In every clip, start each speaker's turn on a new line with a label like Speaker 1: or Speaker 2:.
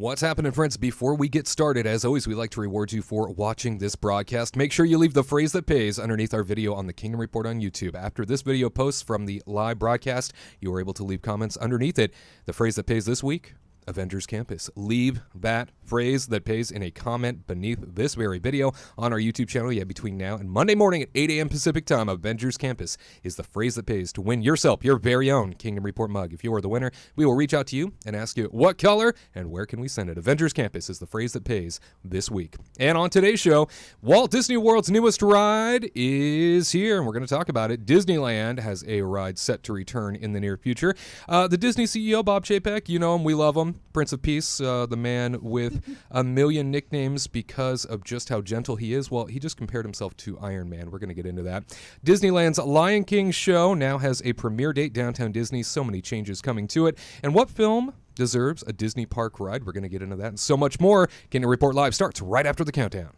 Speaker 1: What's happening, friends? Before we get started, as always, we like to reward you for watching this broadcast. Make sure you leave the phrase that pays underneath our video on the Kingdom Report on YouTube. After this video posts from the live broadcast, you are able to leave comments underneath it. The phrase that pays this week, Avengers Campus. Leave that phrase that pays in a comment beneath this very video on our YouTube channel. Yeah, between now and Monday morning at 8 a.m. Pacific time, Avengers Campus is the phrase that pays to win yourself your very own Kingdom Report mug. If you are the winner, we will reach out to you and ask you what color and where can we send it. Avengers Campus is the phrase that pays this week. And on today's show, Walt Disney World's newest ride is here, and we're going to talk about it. Disneyland has a ride set to return in the near future. The Disney CEO, Bob Chapek, you know him, we love him. Prince of Peace, the man with a million nicknames because of just how gentle he is. Well, he just compared himself to Iron Man. We're going to get into that. Disneyland's Lion King show now has a premiere date downtown Disney. So many changes coming to it. And what film deserves a Disney park ride? We're going to get into that and so much more. Kingdom Report Live starts right after the countdown.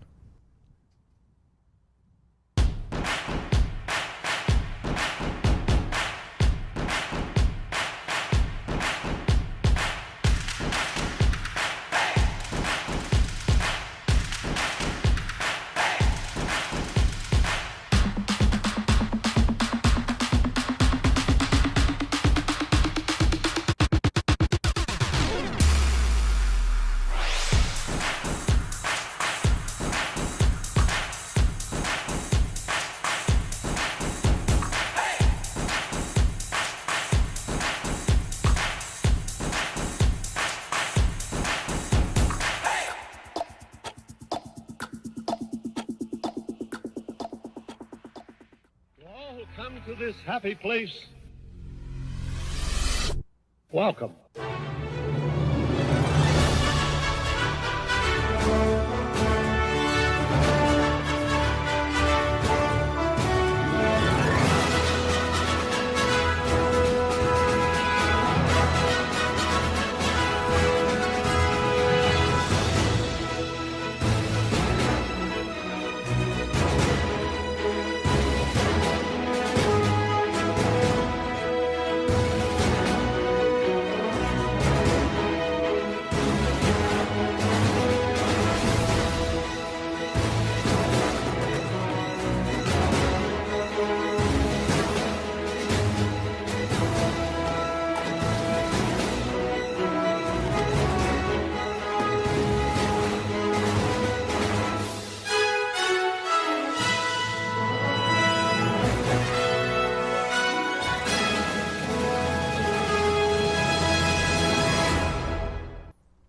Speaker 2: Come to this happy place. Welcome.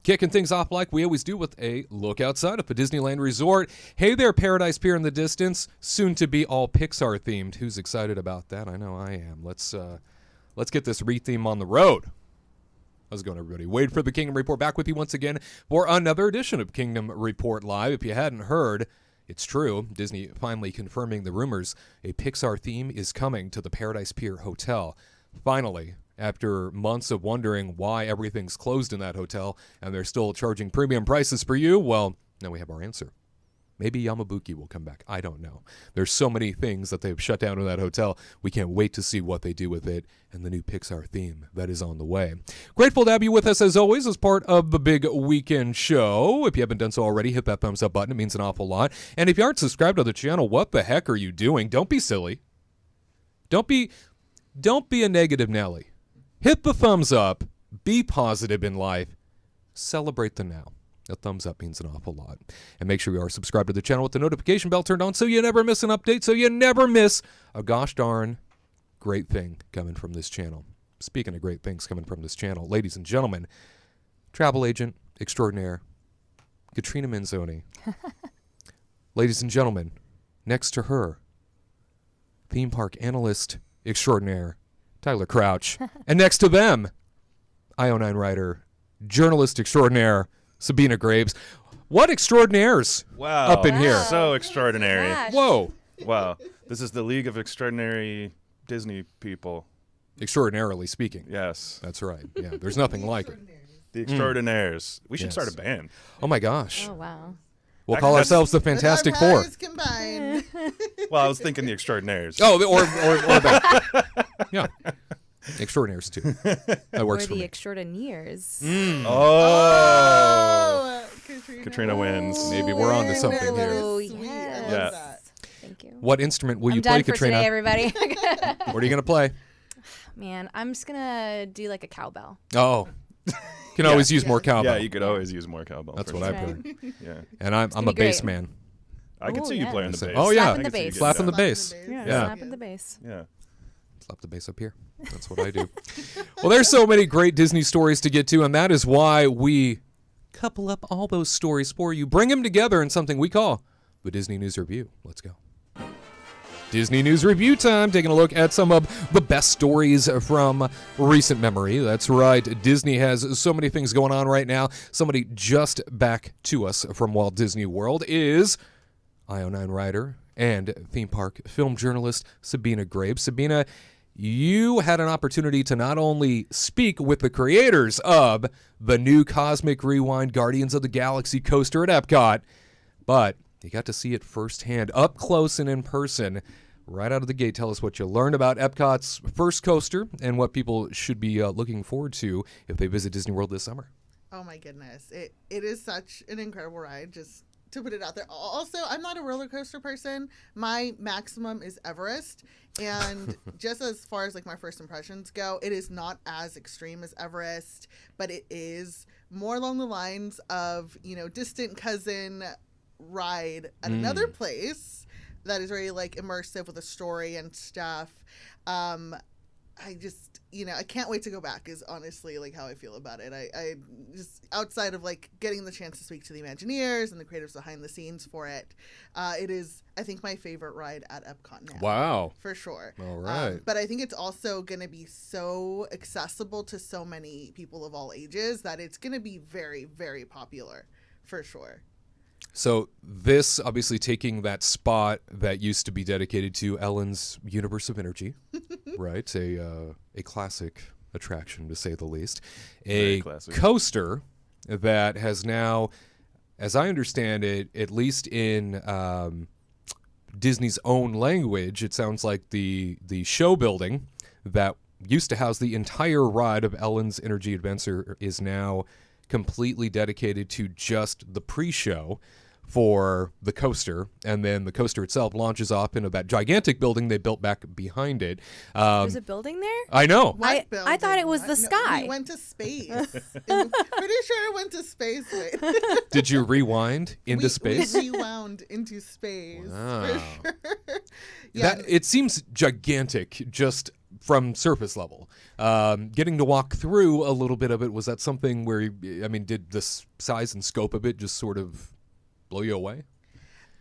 Speaker 1: Kicking things off like we always do with a look outside of the Disneyland Resort. Hey there, Paradise Pier in the distance, soon to be all Pixar themed. Who's excited about that? I know I am. Let's get this re-theme on the road. How's it going, everybody? Wade for the Kingdom Report, back with you once again for another edition of Kingdom Report Live. If you hadn't heard, it's true. Disney finally confirming the rumors. A Pixar theme is coming to the Paradise Pier Hotel. Finally. After months of wondering why everything's closed in that hotel and they're still charging premium prices for you, well, now we have our answer. Maybe Yamabuki will come back. I don't know. There's so many things that they've shut down in that hotel. We can't wait to see what they do with it and the new Pixar theme that is on the way. Grateful to have you with us, as always, as part of the big weekend show. If you haven't done so already, hit that thumbs up button. It means an awful lot. And if you aren't subscribed to the channel, what the heck are you doing? Don't be silly. Don't be a negative Nelly. Hit the thumbs up, be positive in life, celebrate the now. A thumbs up means an awful lot. And make sure you are subscribed to the channel with the notification bell turned on so you never miss an update, so you never miss a gosh darn great thing coming from this channel. Speaking of great things coming from this channel, ladies and gentlemen, travel agent extraordinaire, Katrina Manzoni. Ladies and gentlemen, next to her, theme park analyst extraordinaire, Tyler Crouch. And next to them, IO9 writer, journalist extraordinaire, Sabina Graves. What extraordinaires up in here?
Speaker 3: So extraordinary.
Speaker 4: Gosh.
Speaker 1: Whoa.
Speaker 3: Wow. This is the League of Extraordinary Disney People.
Speaker 1: Extraordinarily speaking.
Speaker 3: Yes.
Speaker 1: That's right. Yeah, there's nothing like it.
Speaker 3: The Extraordinaires. We should
Speaker 1: Yes.
Speaker 3: start a band.
Speaker 1: Oh, my gosh.
Speaker 4: Oh, wow.
Speaker 1: We'll call ourselves the Fantastic Four.
Speaker 5: Combined.
Speaker 3: Well, I was thinking the Extraordinaires.
Speaker 1: Oh, or that. Yeah. Extraordinaires too. That works
Speaker 4: or
Speaker 1: for
Speaker 4: the
Speaker 1: me.
Speaker 4: extraordinaires.
Speaker 3: Oh, Katrina wins.
Speaker 1: Maybe we're on to something
Speaker 5: That
Speaker 1: here.
Speaker 5: is
Speaker 4: Oh,
Speaker 5: sweet. I
Speaker 4: yes.
Speaker 5: love
Speaker 3: Yeah.
Speaker 5: that.
Speaker 4: Thank you.
Speaker 1: What instrument will
Speaker 4: I'm
Speaker 1: you
Speaker 4: done
Speaker 1: play,
Speaker 4: for
Speaker 1: Katrina?
Speaker 4: today, everybody.
Speaker 1: What are you gonna play?
Speaker 4: Man, I'm just gonna do like a cowbell.
Speaker 1: Oh, can always use more cowbell.
Speaker 3: Yeah, you could always use more cowbell.
Speaker 1: That's
Speaker 3: for
Speaker 1: what
Speaker 3: sure.
Speaker 1: I've heard.
Speaker 3: Yeah,
Speaker 1: And I'm
Speaker 4: gonna
Speaker 1: a
Speaker 4: be great.
Speaker 1: bass man.
Speaker 3: I could
Speaker 4: Oh,
Speaker 3: see you
Speaker 4: yeah.
Speaker 3: playing the bass.
Speaker 1: Oh, yeah.
Speaker 4: Slapping the
Speaker 3: I could see you
Speaker 4: bass.
Speaker 3: getting
Speaker 1: Slapping the
Speaker 3: that.
Speaker 1: bass.
Speaker 4: Yeah,
Speaker 1: Yeah.
Speaker 4: snapping the bass.
Speaker 3: Yeah.
Speaker 1: Slap the bass up here. That's what I do. Well, there's so many great Disney stories to get to, and that is why we couple up all those stories for you, bring them together in something we call the Disney News Review. Let's go. Disney News Review time, taking a look at some of the best stories from recent memory. That's right, Disney has so many things going on right now. Somebody just back to us from Walt Disney World is IO9 writer and theme park film journalist Sabina Graves. Sabina, you had an opportunity to not only speak with the creators of the new Cosmic Rewind Guardians of the Galaxy coaster at EPCOT, but you got to see it firsthand, up close and in person. Right out of the gate, tell us what you learned about EPCOT's first coaster and what people should be looking forward to if they visit Disney World this summer.
Speaker 5: Oh my goodness. It is such an incredible ride, just to put it out there. Also, I'm not a roller coaster person. My maximum is Everest. And just as far as like my first impressions go, it is not as extreme as Everest, but it is more along the lines of, distant cousin ride at another place that is very like immersive with a story and stuff. I just, I can't wait to go back is honestly like how I feel about it. I just, outside of like getting the chance to speak to the Imagineers and the creatives behind the scenes for it, it is, I think, my favorite ride at EPCOT now.
Speaker 1: Wow.
Speaker 5: For sure.
Speaker 1: All right.
Speaker 5: But I think it's also going to be so accessible to so many people of all ages that it's going to be very, very popular for sure.
Speaker 1: So this obviously taking that spot that used to be dedicated to Ellen's Universe of Energy, right? A classic attraction to say the least.
Speaker 3: Very
Speaker 1: A
Speaker 3: classic.
Speaker 1: coaster that has now, as I understand it, at least in Disney's own language, it sounds like the show building that used to house the entire ride of Ellen's Energy Adventure is now completely dedicated to just the pre-show for the coaster, and then the coaster itself launches off into that gigantic building they built back behind it.
Speaker 4: There's a building there?
Speaker 1: I know.
Speaker 5: What
Speaker 4: I thought it was the
Speaker 5: building?
Speaker 4: sky.
Speaker 5: We went to space. Pretty sure it went to space. Wait.
Speaker 1: Did you rewind into space?
Speaker 5: We rewound into space.
Speaker 1: Wow.
Speaker 5: For sure. Yeah.
Speaker 1: That it seems gigantic just from surface level. Getting to walk through a little bit of it, was that something where, did the size and scope of it just sort of blow you away?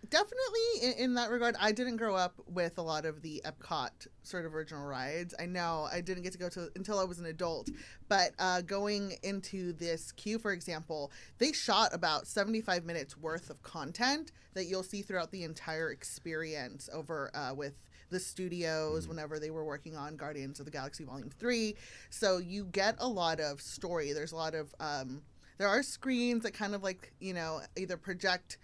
Speaker 5: Definitely in that regard. I didn't grow up with a lot of the Epcot sort of original rides. I know I didn't get to go to until I was an adult, but going into this queue, for example, they shot about 75 minutes worth of content that you'll see throughout the entire experience over with the studios whenever they were working on Guardians of the Galaxy Volume 3. So you get a lot of story. There's a lot of there are screens that kind of like, either project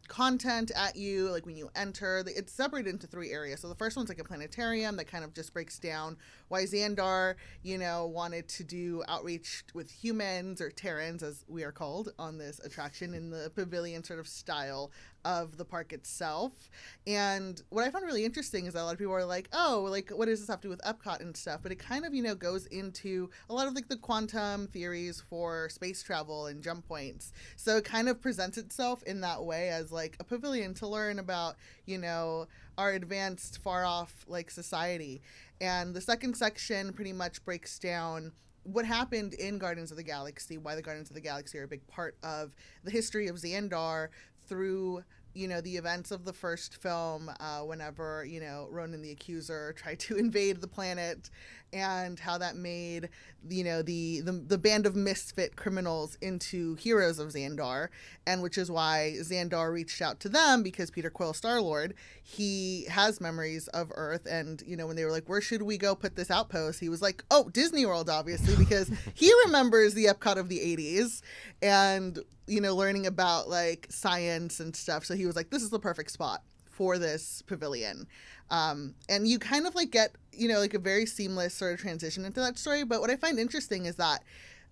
Speaker 5: content at you, like when you enter. It's separated into 3 areas. So the first one's like a planetarium that kind of just breaks down why Xandar, wanted to do outreach with humans, or Terrans as we are called on this attraction, in the pavilion sort of style of the park itself. And what I found really interesting is that a lot of people are like, oh, like what does this have to do with Epcot and stuff? But it kind of, goes into a lot of like the quantum theories for space travel and jump points. So it kind of presents itself in that way as like a pavilion to learn about, our advanced far off like society. And the second section pretty much breaks down what happened in Guardians of the Galaxy, why the Guardians of the Galaxy are a big part of the history of Xandar through, the events of the first film, whenever, Ronan the Accuser tried to invade the planet, and how that made, the band of misfit criminals into heroes of Xandar, and which is why Xandar reached out to them, because Peter Quill, Star-Lord, he has memories of Earth, and, when they were like, where should we go put this outpost? He was like, oh, Disney World, obviously, because he remembers the Epcot of the 80s, and, learning about, like, science and stuff, so he was like, this is the perfect spot for this pavilion. And you kind of like get, like a very seamless sort of transition into that story. But what I find interesting is that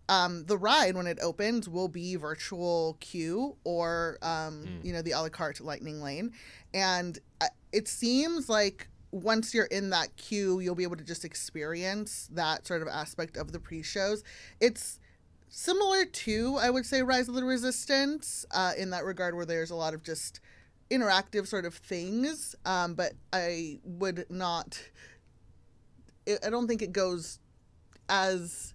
Speaker 5: the ride, when it opens, will be virtual queue or, the a la carte lightning lane. And it seems like once you're in that queue, you'll be able to just experience that sort of aspect of the pre-shows. It's similar to, I would say, Rise of the Resistance in that regard, where there's a lot of just interactive sort of things. But I would not, I don't think it goes as...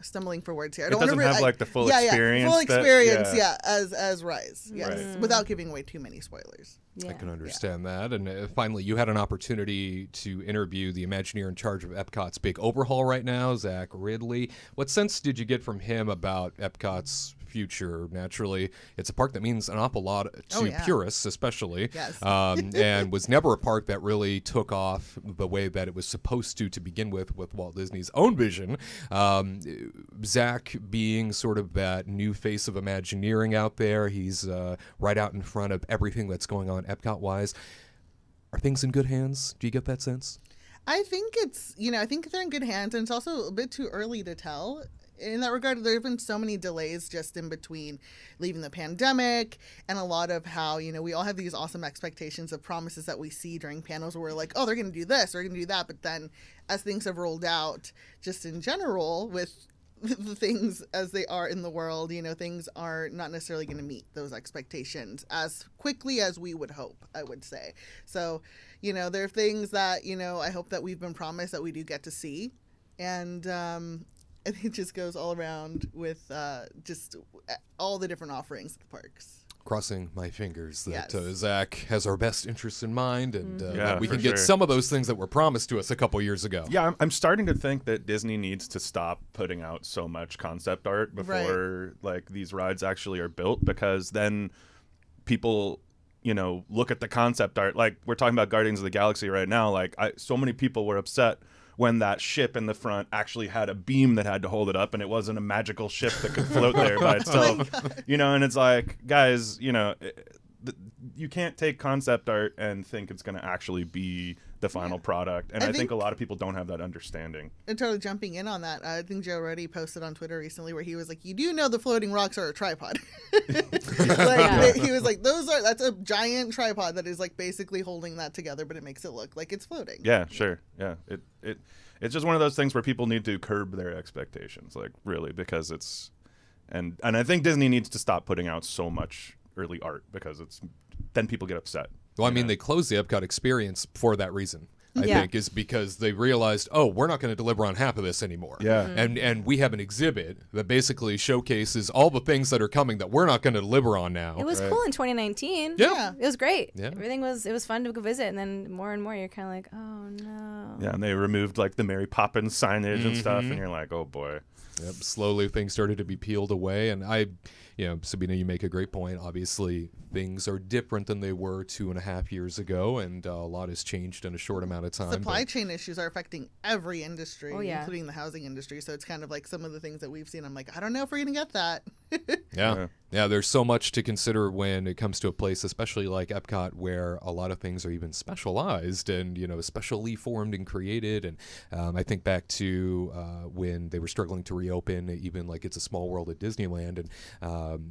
Speaker 5: stumbling for words here.
Speaker 3: It doesn't have like the full experience.
Speaker 5: Full experience, as Rise, yes,
Speaker 3: Right.
Speaker 5: without giving away too many spoilers.
Speaker 1: I can understand that. And finally, you had an opportunity to interview the Imagineer in charge of Epcot's big overhaul right now, Zach Riddley. What sense did you get from him about Epcot's future? Naturally, it's a park that means an awful lot to purists, especially, and was never a park that really took off the way that it was supposed to begin with Walt Disney's own vision. Zach being sort of that new face of Imagineering out there, he's right out in front of everything that's going on Epcot-wise. Are things in good hands? Do you get that sense?
Speaker 5: I think it's, I think they're in good hands, and it's also a bit too early to tell. In that regard, there have been so many delays just in between leaving the pandemic and a lot of how, we all have these awesome expectations of promises that we see during panels where we're like, oh, they're going to do this, they're going to do that. But then as things have rolled out just in general with the things as they are in the world, things are not necessarily going to meet those expectations as quickly as we would hope, I would say. So, there are things that, I hope that we've been promised that we do get to see. And it just goes all around with just all the different offerings at the parks.
Speaker 1: Crossing my fingers that Zach has our best interests in mind, and that we
Speaker 3: for
Speaker 1: can get
Speaker 3: sure.
Speaker 1: some of those things that were promised to us a couple years ago.
Speaker 3: Yeah, I'm starting to think that Disney needs to stop putting out so much concept art before like these rides actually are built, because then people, look at the concept art. Like we're talking about Guardians of the Galaxy right now. Like so many people were upset when that ship in the front actually had a beam that had to hold it up, and it wasn't a magical ship that could float there by itself. And it's like, guys, you can't take concept art and think it's going to actually be the final product. And I think a lot of people don't have that understanding.
Speaker 5: And totally jumping in on that, I think Joe Reddy posted on Twitter recently where he was like, you do know the floating rocks are a tripod. He was like, that's a giant tripod that is like basically holding that together, but it makes it look like it's floating.
Speaker 3: Yeah, sure. Yeah. It's just one of those things where people need to curb their expectations, like really, because it's, and I think Disney needs to stop putting out so much early art, because then people get upset.
Speaker 1: Well, I mean, they closed the Epcot experience for that reason. I think is because they realized, oh, we're not going to deliver on half of this anymore.
Speaker 3: Yeah.
Speaker 1: And we have an exhibit that basically showcases all the things that are coming that we're not going to deliver on now.
Speaker 4: It was cool in 2019.
Speaker 1: Yeah.
Speaker 4: It was great.
Speaker 1: Yeah.
Speaker 4: It was fun to go visit, and then more and more you're kind of like, oh no.
Speaker 3: Yeah, and they removed like the Mary Poppins signage and stuff, and you're like, oh boy.
Speaker 1: Yep. Slowly things started to be peeled away, and Sabina, you make a great point. Obviously, things are different than they were 2.5 years ago, and a lot has changed in a short amount of time.
Speaker 5: Supply chain issues are affecting every industry,
Speaker 4: including
Speaker 5: the housing industry. So it's kind of like some of the things that we've seen. I'm like, I don't know if we're going to get that.
Speaker 1: Yeah, there's so much to consider when it comes to a place, especially like Epcot, where a lot of things are even specialized and, specially formed and created. And I think back to when they were struggling to reopen, even like It's a Small World at Disneyland, and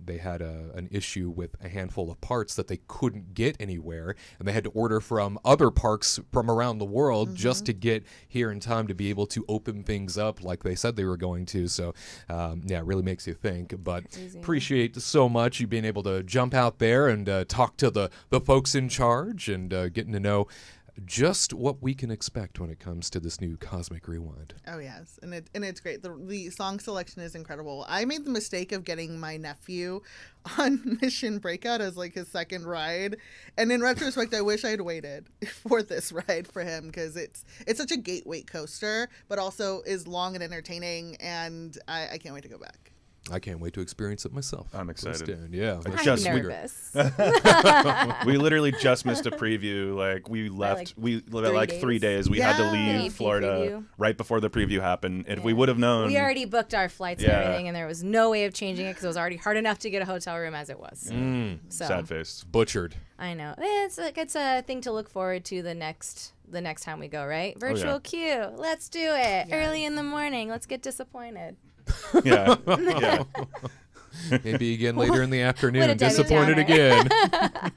Speaker 1: they had an issue with a handful of parts that they couldn't get anywhere, and they had to order from other parks from around the world just to get here in time to be able to open things up like they said they were going to. So, it really makes you think. But appreciate so much you being able to jump out there and talk to the folks in charge and getting to know just what we can expect when it comes to this new Cosmic Rewind.
Speaker 5: Oh yes, and it's great. The song selection is incredible. I made the mistake of getting my nephew on Mission Breakout as like his second ride, and in retrospect, I wish I had waited for this ride for him, because it's such a gateway coaster, but also is long and entertaining, and I can't wait to go back.
Speaker 1: I can't wait to experience it myself.
Speaker 3: I'm excited.
Speaker 1: Firsthand. Yeah.
Speaker 3: I
Speaker 4: I'm
Speaker 3: just-
Speaker 4: nervous.
Speaker 3: We literally just missed a preview. Like we left,
Speaker 4: like
Speaker 3: 3 days. We had to
Speaker 5: Yeah.
Speaker 3: leave
Speaker 4: EP
Speaker 3: Florida
Speaker 4: preview.
Speaker 3: right before the preview happened. If we
Speaker 4: Yeah.
Speaker 3: would have known,
Speaker 4: We already booked our flights and
Speaker 3: Yeah.
Speaker 4: everything, and there was no way of changing it because it was already hard enough to get a hotel room as it was. So
Speaker 3: sad face.
Speaker 1: Butchered.
Speaker 4: I know it's a thing to look forward to the next time we go, right? Virtual queue. Let's do it early in the morning. Let's get disappointed.
Speaker 3: Yeah, yeah.
Speaker 1: Maybe again later in the afternoon.
Speaker 4: What a Debbie
Speaker 1: Disappointed
Speaker 4: Downer.
Speaker 1: again.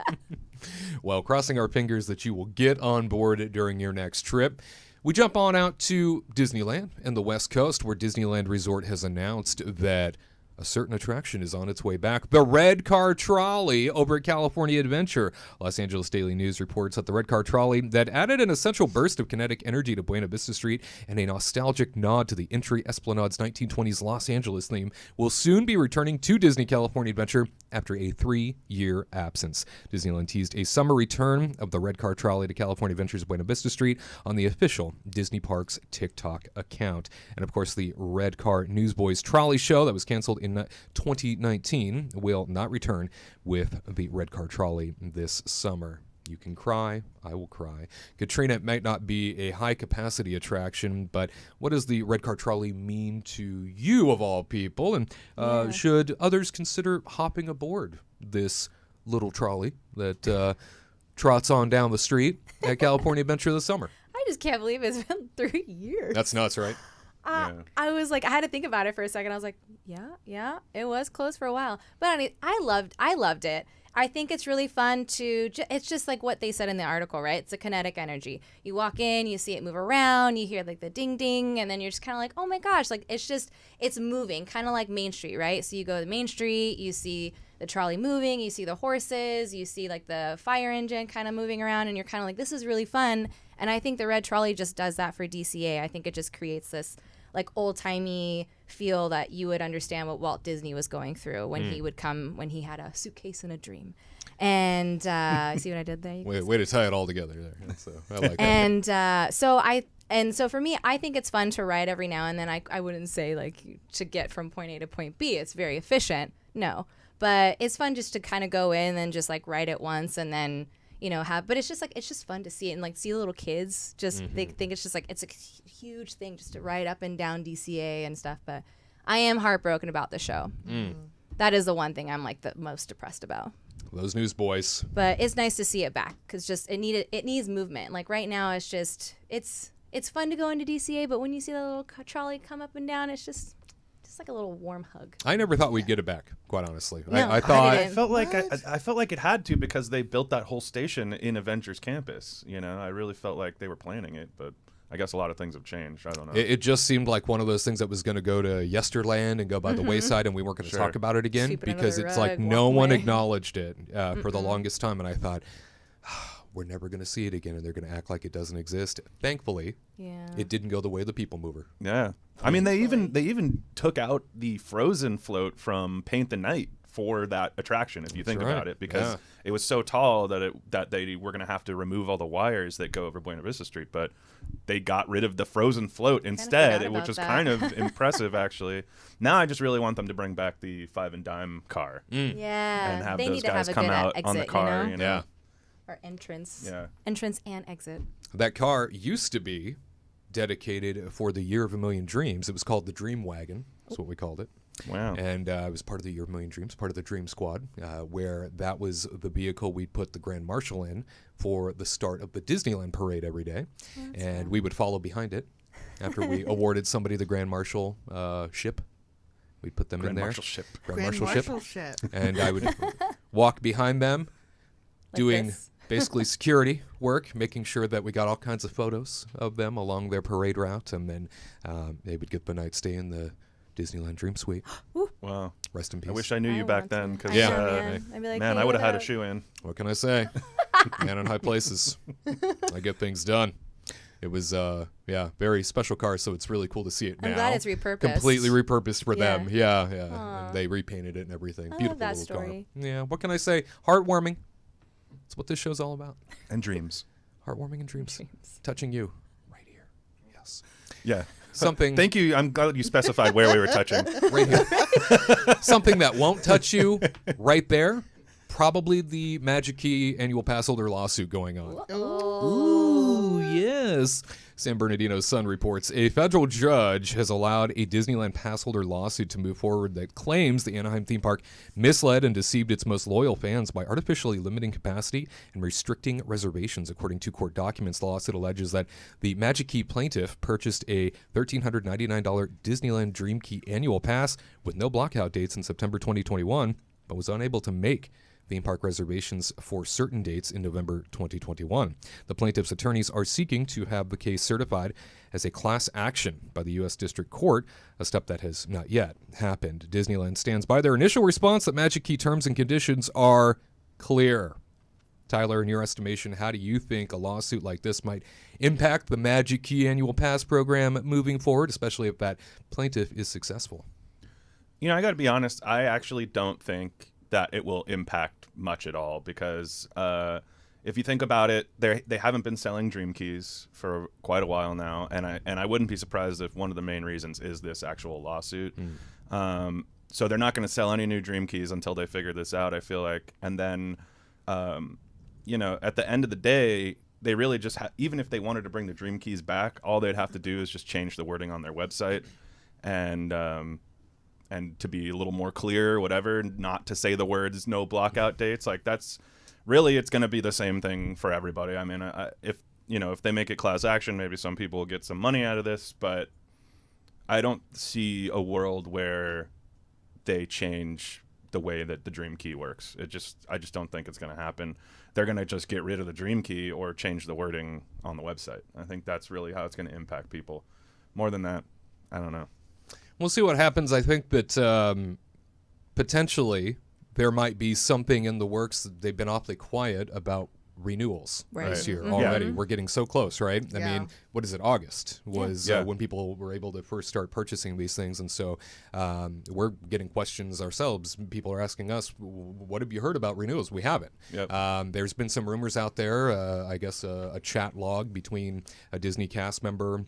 Speaker 1: Well, crossing our fingers that you will get on board during your next trip. We jump on out to Disneyland and the West Coast, where Disneyland Resort has announced that a certain attraction is on its way back. The Red Car Trolley over at California Adventure. Los Angeles Daily News reports that the Red Car Trolley that added an essential burst of kinetic energy to Buena Vista Street and a nostalgic nod to the entry Esplanade's 1920s Los Angeles theme will soon be returning to Disney California Adventure after a 3-year absence. Disneyland teased a summer return of the Red Car Trolley to California Adventure's Buena Vista Street on the official Disney Parks TikTok account. And of course, the Red Car Newsboys Trolley Show that was canceled in 2019 will not return with the Red Car Trolley this summer. You can cry, I will cry. Katrina might not be a high-capacity attraction, but what does the Red Car Trolley mean to you, of all people? And should others consider hopping aboard this little trolley that trots on down the street at California Adventure this summer?
Speaker 4: I just can't believe it's been 3 years.
Speaker 1: That's nuts, right?
Speaker 4: I was like, I had to think about it for a second. I was like, yeah, it was closed for a while, but I mean, I loved it. I think it's really fun to. It's just like what they said in the article, right? It's a kinetic energy. You walk in, you see it move around, you hear like the ding ding, and then you're just kind of like, oh my gosh, like it's moving, kind of like Main Street, right? So you go to Main Street, you see the trolley moving, you see the horses, you see like the fire engine kind of moving around, and you're kind of like, this is really fun. And I think the Red Trolley just does that for DCA. I think it just creates this like old-timey feel that you would understand what Walt Disney was going through when he would come, when he had a suitcase and a dream. And see what I did there?
Speaker 1: Way to tie it all together there. I like that.
Speaker 4: And so for me, I think it's fun to ride every now and then. I wouldn't say like to get from point A to point B. It's very efficient. No. But it's fun just to kind of go in and just like ride it once and then, but it's just fun to see it and like see little kids they think it's just like it's a huge thing just to ride up and down DCA and stuff. But I am heartbroken about the show. That is the one thing I'm like the most depressed about.
Speaker 1: Those newsboys.
Speaker 4: But it's nice to see it back because just it needs movement. Like right now, it's just it's fun to go into DCA, but when you see the little trolley come up and down, it's just like a little warm hug.
Speaker 1: I never thought we'd get it back, quite honestly.
Speaker 4: No,
Speaker 1: I thought
Speaker 4: didn't.
Speaker 3: I felt like it had to because they built that whole station in Avengers Campus. I really felt like they were planning it, but I guess a lot of things have changed. I don't know.
Speaker 1: it just seemed like one of those things that was going to go to Yesterland and go by the wayside, and we weren't going to talk about it again
Speaker 4: Sweep it under
Speaker 1: because
Speaker 4: the
Speaker 1: it's
Speaker 4: rug,
Speaker 1: like
Speaker 4: walk
Speaker 1: no one
Speaker 4: away.
Speaker 1: acknowledged it for the longest time, and I thought, we're never going to see it again, and they're going to act like it doesn't exist. Thankfully, it didn't go the way of the people mover.
Speaker 3: Yeah, I mean they even took out the Frozen float from Paint the Night for that attraction. If you think about it, because it was so tall that they were going to have to remove all the wires that go over Buena Vista Street, but they got rid of the Frozen float instead, which was kind of impressive actually. Now I just really want them to bring back the 5 and Dime car
Speaker 4: Yeah,
Speaker 3: and have
Speaker 4: they
Speaker 3: those
Speaker 4: need to
Speaker 3: guys
Speaker 4: have a
Speaker 3: come
Speaker 4: good
Speaker 3: out
Speaker 4: exit,
Speaker 3: on the car.
Speaker 1: Yeah.
Speaker 4: Or entrance.
Speaker 3: Yeah.
Speaker 4: Entrance and exit.
Speaker 1: That car used to be dedicated for the Year of a Million Dreams. It was called the Dream Wagon. That's what we called it.
Speaker 3: Wow.
Speaker 1: And it was part of the Year of a Million Dreams, part of the Dream Squad, where that was the vehicle we'd put the Grand Marshal in for the start of the Disneyland parade every day. And we would follow behind it after we awarded somebody the Grand Marshal ship. We'd put them
Speaker 3: Grand
Speaker 1: in there.
Speaker 3: Marshal ship.
Speaker 1: Grand Marshal ship.
Speaker 5: ship.
Speaker 1: And I would walk behind them doing
Speaker 4: this.
Speaker 1: basically security work, making sure that we got all kinds of photos of them along their parade route. And then they would get the night stay in the Disneyland Dream Suite.
Speaker 3: Wow.
Speaker 1: Rest in peace.
Speaker 3: I wish I knew you back then, because
Speaker 1: Yeah.
Speaker 4: I'd be like,
Speaker 3: man,
Speaker 4: hey,
Speaker 3: I would have
Speaker 4: what
Speaker 3: had a
Speaker 4: up?
Speaker 3: shoe in.
Speaker 1: What can I say? Man in high places. I get things done. It was, very special car, so it's really cool to see it now.
Speaker 4: I'm glad it's repurposed.
Speaker 1: Completely repurposed for
Speaker 4: Yeah.
Speaker 1: them. Yeah. And they repainted it and everything.
Speaker 4: I love
Speaker 1: Beautiful
Speaker 4: that
Speaker 1: little
Speaker 4: story.
Speaker 1: car. Yeah, what can I say? Heartwarming. That's what this show's all about.
Speaker 3: And dreams.
Speaker 1: Heartwarming and dreams. Touching you right here. Yes.
Speaker 3: Yeah.
Speaker 1: something
Speaker 3: Thank you. I'm glad you specified where we were touching.
Speaker 1: right here. Something that won't touch you right there. Probably the Magic Key annual pass holder lawsuit going on. Ooh, yes. San Bernardino's Sun reports a federal judge has allowed a Disneyland pass holder lawsuit to move forward that claims the Anaheim theme park misled and deceived its most loyal fans by artificially limiting capacity and restricting reservations. According to court documents, the lawsuit alleges that the Magic Key plaintiff purchased a $1,399 Disneyland Dream Key annual pass with no blockout dates in September 2021, but was unable to make theme park reservations for certain dates in November 2021. The plaintiff's attorneys are seeking to have the case certified as a class action by the U.S. District Court, a step that has not yet happened. Disneyland stands by their initial response that Magic Key terms and conditions are clear. Tyler, in your estimation, how do you think a lawsuit like this might impact the Magic Key annual pass program moving forward, especially if that plaintiff is successful?
Speaker 3: You know, I got to be honest. I actually don't think that it will impact much at all because if you think about it, they haven't been selling Dream Keys for quite a while now, and I wouldn't be surprised if one of the main reasons is this actual lawsuit. So they're not going to sell any new Dream Keys until they figure this out, I feel like. And then, you know, at the end of the day, they really just even if they wanted to bring the Dream Keys back, all they'd have to do is just change the wording on their website and to be a little more clear, whatever, not to say the words no blockout dates. Like that's really, it's going to be the same thing for everybody. I mean, if they make it class action, maybe some people will get some money out of this, but I don't see a world where they change the way that the Dream Key works. I just don't think it's going to happen. They're going to just get rid of the Dream Key or change the wording on the website. I think that's really how it's going to impact people. More than that, I don't know.
Speaker 1: We'll see what happens. I think that potentially there might be something in the works. They've been awfully quiet about renewals this year already. We're getting so close, right? I mean, what is it? August was when people were able to first start purchasing these things. And so we're getting questions ourselves. People are asking us, what have you heard about renewals? We haven't. There's been some rumors out there, I guess a chat log between a Disney cast member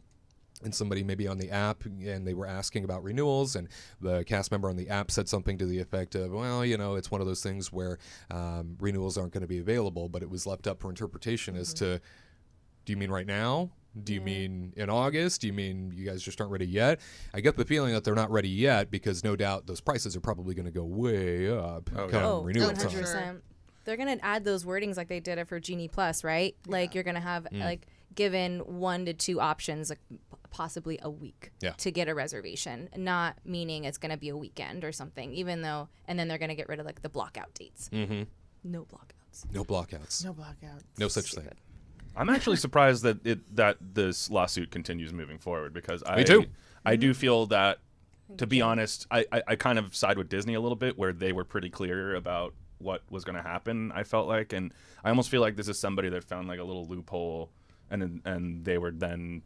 Speaker 1: and somebody maybe on the app, and they were asking about renewals, and the cast member on the app said something to the effect of, well, you know, it's one of those things where renewals aren't going to be available, but it was left up for interpretation as to, do you mean right now? Do you mean in August? Do you mean you guys just aren't ready yet? I get the feeling that they're not ready yet because no doubt those prices are probably going to go way up come renewal time.
Speaker 4: 100%. They're going to add those wordings like they did it for Genie Plus, right? Like you're going to have like given 1 to 2 options, like possibly a week to get a reservation, not meaning it's going to be a weekend or something, even though, and then they're going to get rid of like the blockout dates. No blockouts.
Speaker 1: No blockouts.
Speaker 5: No blackouts.
Speaker 1: No such thing.
Speaker 3: I'm actually surprised that this lawsuit continues moving forward because
Speaker 1: Me too.
Speaker 3: I do feel that, to be honest, I kind of side with Disney a little bit where they were pretty clear about what was going to happen, I felt like, and I almost feel like this is somebody that found like a little loophole and they were then,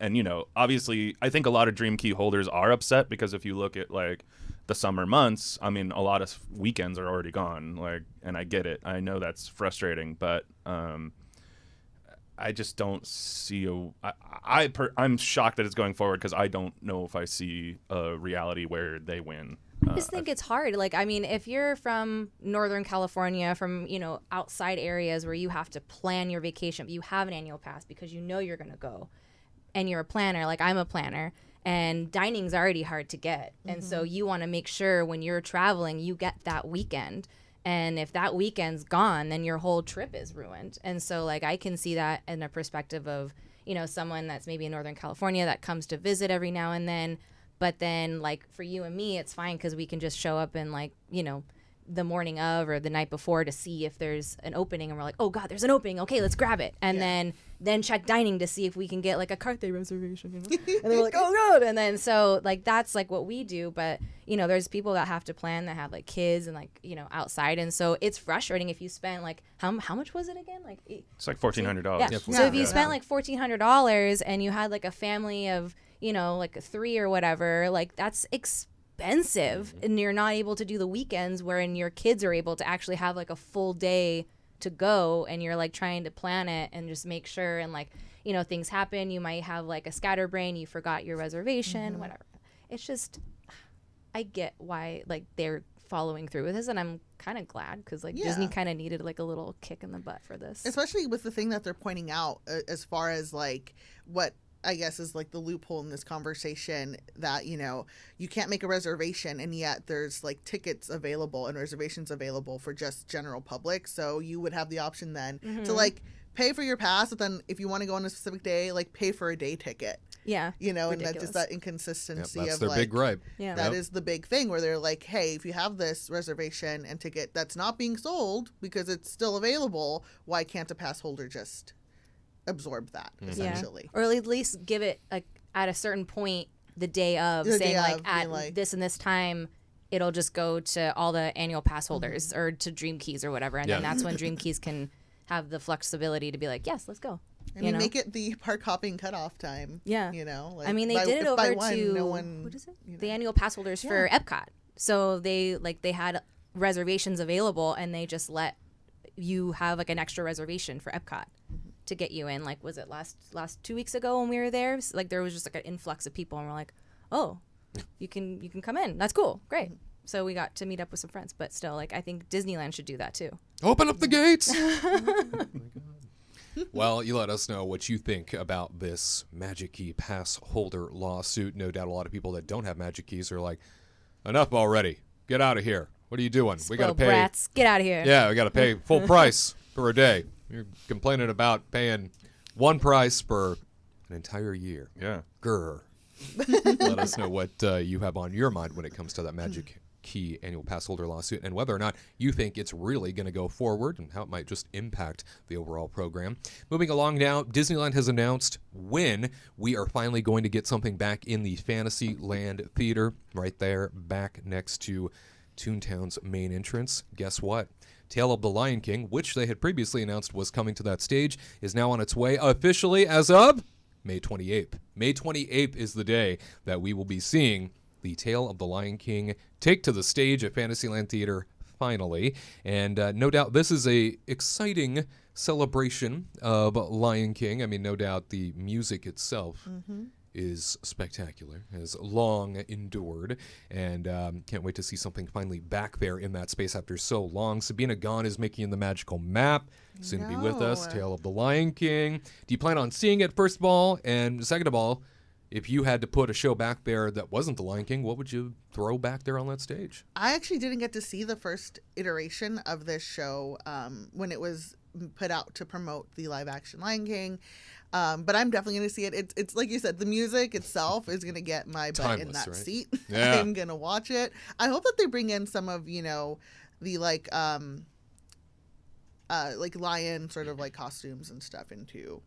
Speaker 3: and you know, obviously I think a lot of Dream Key holders are upset because if you look at like the summer months, I mean, a lot of weekends are already gone, like, and I get it. I know that's frustrating, but I just don't see I'm shocked that it's going forward because I don't know if I see a reality where they win.
Speaker 4: I just think it's hard. Like, I mean, if you're from Northern California, from, you know, outside areas where you have to plan your vacation, but you have an annual pass because you know you're going to go, and you're a planner, like I'm a planner, and dining's already hard to get. And so you want to make sure when you're traveling, you get that weekend. And if that weekend's gone, then your whole trip is ruined. And so, like, I can see that in a perspective of, you know, someone that's maybe in Northern California that comes to visit every now and then. But then, like, for you and me, it's fine because we can just show up in, like, you know, the morning of or the night before to see if there's an opening. And we're like, oh, God, there's an opening. Okay, let's grab it. And then check dining to see if we can get, like, a Carthay reservation, you know? And then we're like, oh, God. And then so, like, that's, like, what we do. But, you know, there's people that have to plan that have, like, kids and, like, you know, outside. And so it's frustrating if you spend, like, how much was it again? Like,
Speaker 3: it's like $1,400.
Speaker 4: Yeah. So if you spent, like, $1,400 and you had, like, a family of, you know, like 3 or whatever, like that's expensive, and you're not able to do the weekends wherein your kids are able to actually have like a full day to go, and you're like trying to plan it and just make sure, and like, you know, things happen. You might have like a scatterbrain. You forgot your reservation, whatever. It's just, I get why like they're following through with this, and I'm kind of glad because like Disney kind of needed like a little kick in the butt for this,
Speaker 5: especially with the thing that they're pointing out as far as like what I guess is like the loophole in this conversation, that, you know, you can't make a reservation and yet there's like tickets available and reservations available for just general public. So you would have the option then to like pay for your pass, but then if you want to go on a specific day, like pay for a day ticket.
Speaker 4: Yeah.
Speaker 5: You know,
Speaker 4: Ridiculous.
Speaker 5: and that's just that inconsistency
Speaker 1: That's
Speaker 5: of
Speaker 1: their
Speaker 5: like,
Speaker 1: big gripe.
Speaker 4: Yeah.
Speaker 5: that is the big thing where they're like, hey, if you have this reservation and ticket that's not being sold because it's still available, why can't a pass holder just absorb that, essentially?
Speaker 4: Or at least give it like at a certain point the day of,
Speaker 5: The
Speaker 4: saying
Speaker 5: day
Speaker 4: like
Speaker 5: of,
Speaker 4: at
Speaker 5: being like-
Speaker 4: this and this time it'll just go to all the annual pass holders or to Dream Keys or whatever, and then that's when Dream Keys can have the flexibility to be like, yes, let's go.
Speaker 5: I mean, make it the park hopping cutoff time.
Speaker 4: Yeah.
Speaker 5: You know, like
Speaker 4: I mean, they
Speaker 5: by-
Speaker 4: did it
Speaker 5: if by
Speaker 4: over
Speaker 5: one,
Speaker 4: to
Speaker 5: no one,
Speaker 4: what is it?
Speaker 5: you know.
Speaker 4: The annual pass holders for EPCOT. So they had reservations available, and they just let you have like an extra reservation for EPCOT to get you in. Like, was it last 2 weeks ago when we were there? Like, there was just like an influx of people, and we're like, oh, you can come in. That's cool, great. So we got to meet up with some friends, but still, like, I think Disneyland should do that too.
Speaker 1: Open up the gates. Well, you let us know what you think about this Magic Key pass holder lawsuit. No doubt a lot of people that don't have Magic Keys are like, enough already. Get out of here. What are you doing? We got to
Speaker 4: Spoiled
Speaker 1: pay.
Speaker 4: brats, get out of here.
Speaker 1: Yeah, we got to pay full price for a day. You're complaining about paying one price for an entire year.
Speaker 3: Yeah.
Speaker 1: Grr. Let us know what you have on your mind when it comes to that Magic Key annual pass holder lawsuit, and whether or not you think it's really going to go forward and how it might just impact the overall program. Moving along now, Disneyland has announced when we are finally going to get something back in the Fantasyland Theater, right there, back next to Toontown's main entrance. Guess what? Tale of the Lion King, which they had previously announced was coming to that stage, is now on its way officially as of May 28th. May 28th is the day that we will be seeing the Tale of the Lion King take to the stage at Fantasyland Theater finally. And no doubt this is a exciting celebration of Lion King. I mean, no doubt the music itself is spectacular, has long endured, and can't wait to see something finally back there in that space after so long. Sabina Gone is making the magical map, soon to be with us.
Speaker 5: No.
Speaker 1: Tale of the Lion King. Do you plan on seeing it, first of all? And second of all, if you had to put a show back there that wasn't the Lion King, what would you throw back there on that stage?
Speaker 5: I actually didn't get to see the first iteration of this show when it was put out to promote the live action Lion King. But I'm definitely going to see it. It's like you said, the music itself is going to get my butt in
Speaker 1: Timeless,
Speaker 5: that
Speaker 1: right?
Speaker 5: seat.
Speaker 1: Yeah.
Speaker 5: I'm going to watch it. I hope that they bring in some of, the like lion sort of like costumes and stuff into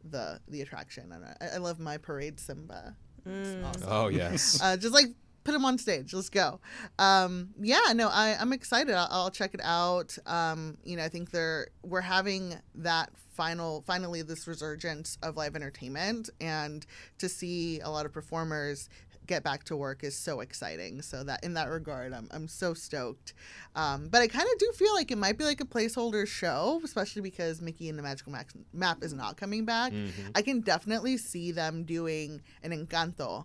Speaker 5: the attraction. And I love my parade Simba. It's awesome.
Speaker 1: Oh, yes.
Speaker 5: Just like put him on stage. Let's go. I'm excited. I'll check it out. I think we're having that finally this resurgence of live entertainment, and to see a lot of performers get back to work is so exciting. So that in that regard, I'm so stoked. But I kind of do feel like it might be like a placeholder show, especially because Mickey and the Magical Map is not coming back. I can definitely see them doing an Encanto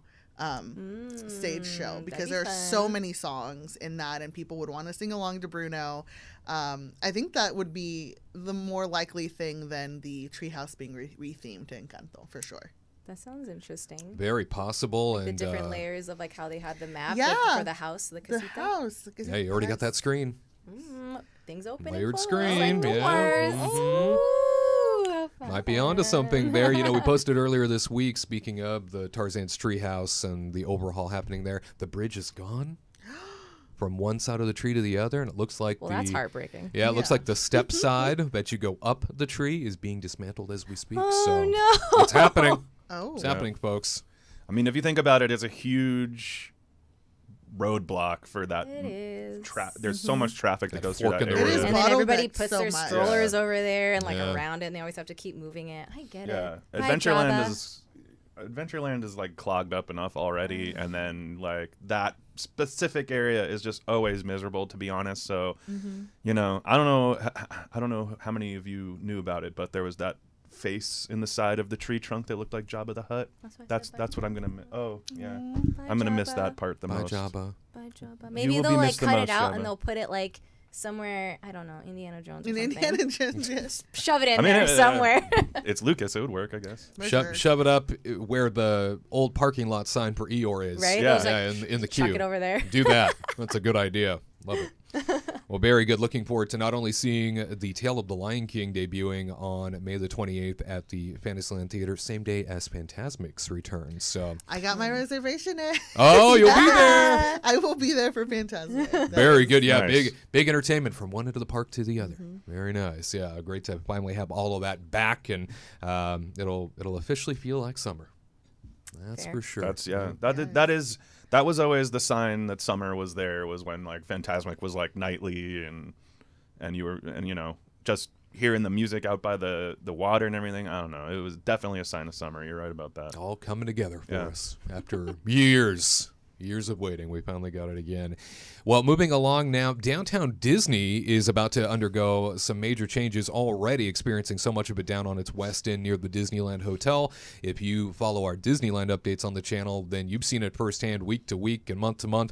Speaker 5: stage show, because there are so many songs in that, and people would want to sing along to Bruno. I think that would be the more likely thing than the treehouse being rethemed to Encanto, for sure.
Speaker 4: That sounds interesting.
Speaker 1: Very possible.
Speaker 4: The
Speaker 1: And
Speaker 4: different layers of like how they had the map for the house, the
Speaker 5: The
Speaker 4: casita.
Speaker 5: house.
Speaker 1: yeah, you already got that screen.
Speaker 4: Things open
Speaker 1: Layered
Speaker 4: and close,
Speaker 1: screen,
Speaker 4: like
Speaker 1: yeah.
Speaker 4: doors.
Speaker 1: Mhm.
Speaker 4: Ooh, how
Speaker 1: Might be onto something there. We posted earlier this week, speaking of the Tarzan's treehouse and the overhaul happening there, the bridge is gone from one side of the tree to the other, and it looks like
Speaker 4: that's heartbreaking.
Speaker 1: Yeah, it looks like the step side that you go up the tree is being dismantled as we speak.
Speaker 4: Oh,
Speaker 1: so
Speaker 4: no.
Speaker 1: it's happening.
Speaker 5: Oh.
Speaker 1: It's happening, folks.
Speaker 3: I mean, if you think about it, it's a huge roadblock for that.
Speaker 4: It is.
Speaker 3: There's so much traffic that goes through
Speaker 1: fork
Speaker 3: that
Speaker 1: in the
Speaker 3: area.
Speaker 5: It is
Speaker 4: And then everybody
Speaker 5: bottlenecked
Speaker 4: puts
Speaker 5: so
Speaker 4: their
Speaker 5: much.
Speaker 4: strollers over there and like
Speaker 1: Yeah.
Speaker 4: around it, and they always have to keep moving it. I get
Speaker 3: Yeah,
Speaker 4: it. Hi, Java.
Speaker 3: Adventureland is like clogged up enough already, and then like that specific area is just always miserable, to be honest. So, I don't know how many of you knew about it, but there was that face in the side of the tree trunk that looked like Jabba the Hutt. That's what I'm gonna miss. Oh yeah, I'm gonna miss that part the
Speaker 1: Bye,
Speaker 3: most.
Speaker 1: Jabba.
Speaker 4: Bye, Jabba.
Speaker 3: You
Speaker 4: Maybe
Speaker 3: will
Speaker 4: they'll
Speaker 3: be
Speaker 4: like
Speaker 3: missed the
Speaker 4: cut
Speaker 3: most,
Speaker 4: it out
Speaker 3: Jabba.
Speaker 4: and they'll put it like somewhere, I don't know, Indiana Jones or
Speaker 5: In
Speaker 4: something.
Speaker 5: Indiana Jones, yes.
Speaker 4: Shove it in
Speaker 3: I mean,
Speaker 4: there somewhere.
Speaker 3: It's Lucas. It would work, I guess.
Speaker 5: For sure.
Speaker 1: Shove it up where the old parking lot sign for Eeyore is.
Speaker 4: Right?
Speaker 3: Yeah.
Speaker 4: It was like,
Speaker 1: in the
Speaker 4: chuck
Speaker 1: queue.
Speaker 4: it over there.
Speaker 1: Do that. That's a good idea. Love it. Well, very good. Looking forward to not only seeing The Tale of the Lion King debuting on May the 28th at the Fantasyland Theater, same day as Fantasmic's return. So,
Speaker 5: I got my reservation in.
Speaker 1: oh, you'll be there.
Speaker 5: I will be there for Phantasmic.
Speaker 1: Very good. Yeah,
Speaker 3: Nice.
Speaker 1: big entertainment from one end of the park to the other. Very nice. Yeah, great to finally have all of that back, and it'll officially feel like summer. That's
Speaker 4: Fair.
Speaker 1: for sure.
Speaker 3: That's that was always the sign that summer was there, was when like Fantasmic was like nightly and you know just hearing the music out by the water and everything. I don't know. It was definitely a sign of summer. You're right about that.
Speaker 1: all coming together for
Speaker 3: Yeah.
Speaker 1: us after years of waiting. We finally got it again. Well, moving along now, downtown Disney is about to undergo some major changes, already experiencing so much of it down on its west end near the Disneyland Hotel. If you follow our Disneyland updates on the channel, then you've seen it firsthand week to week and month to month.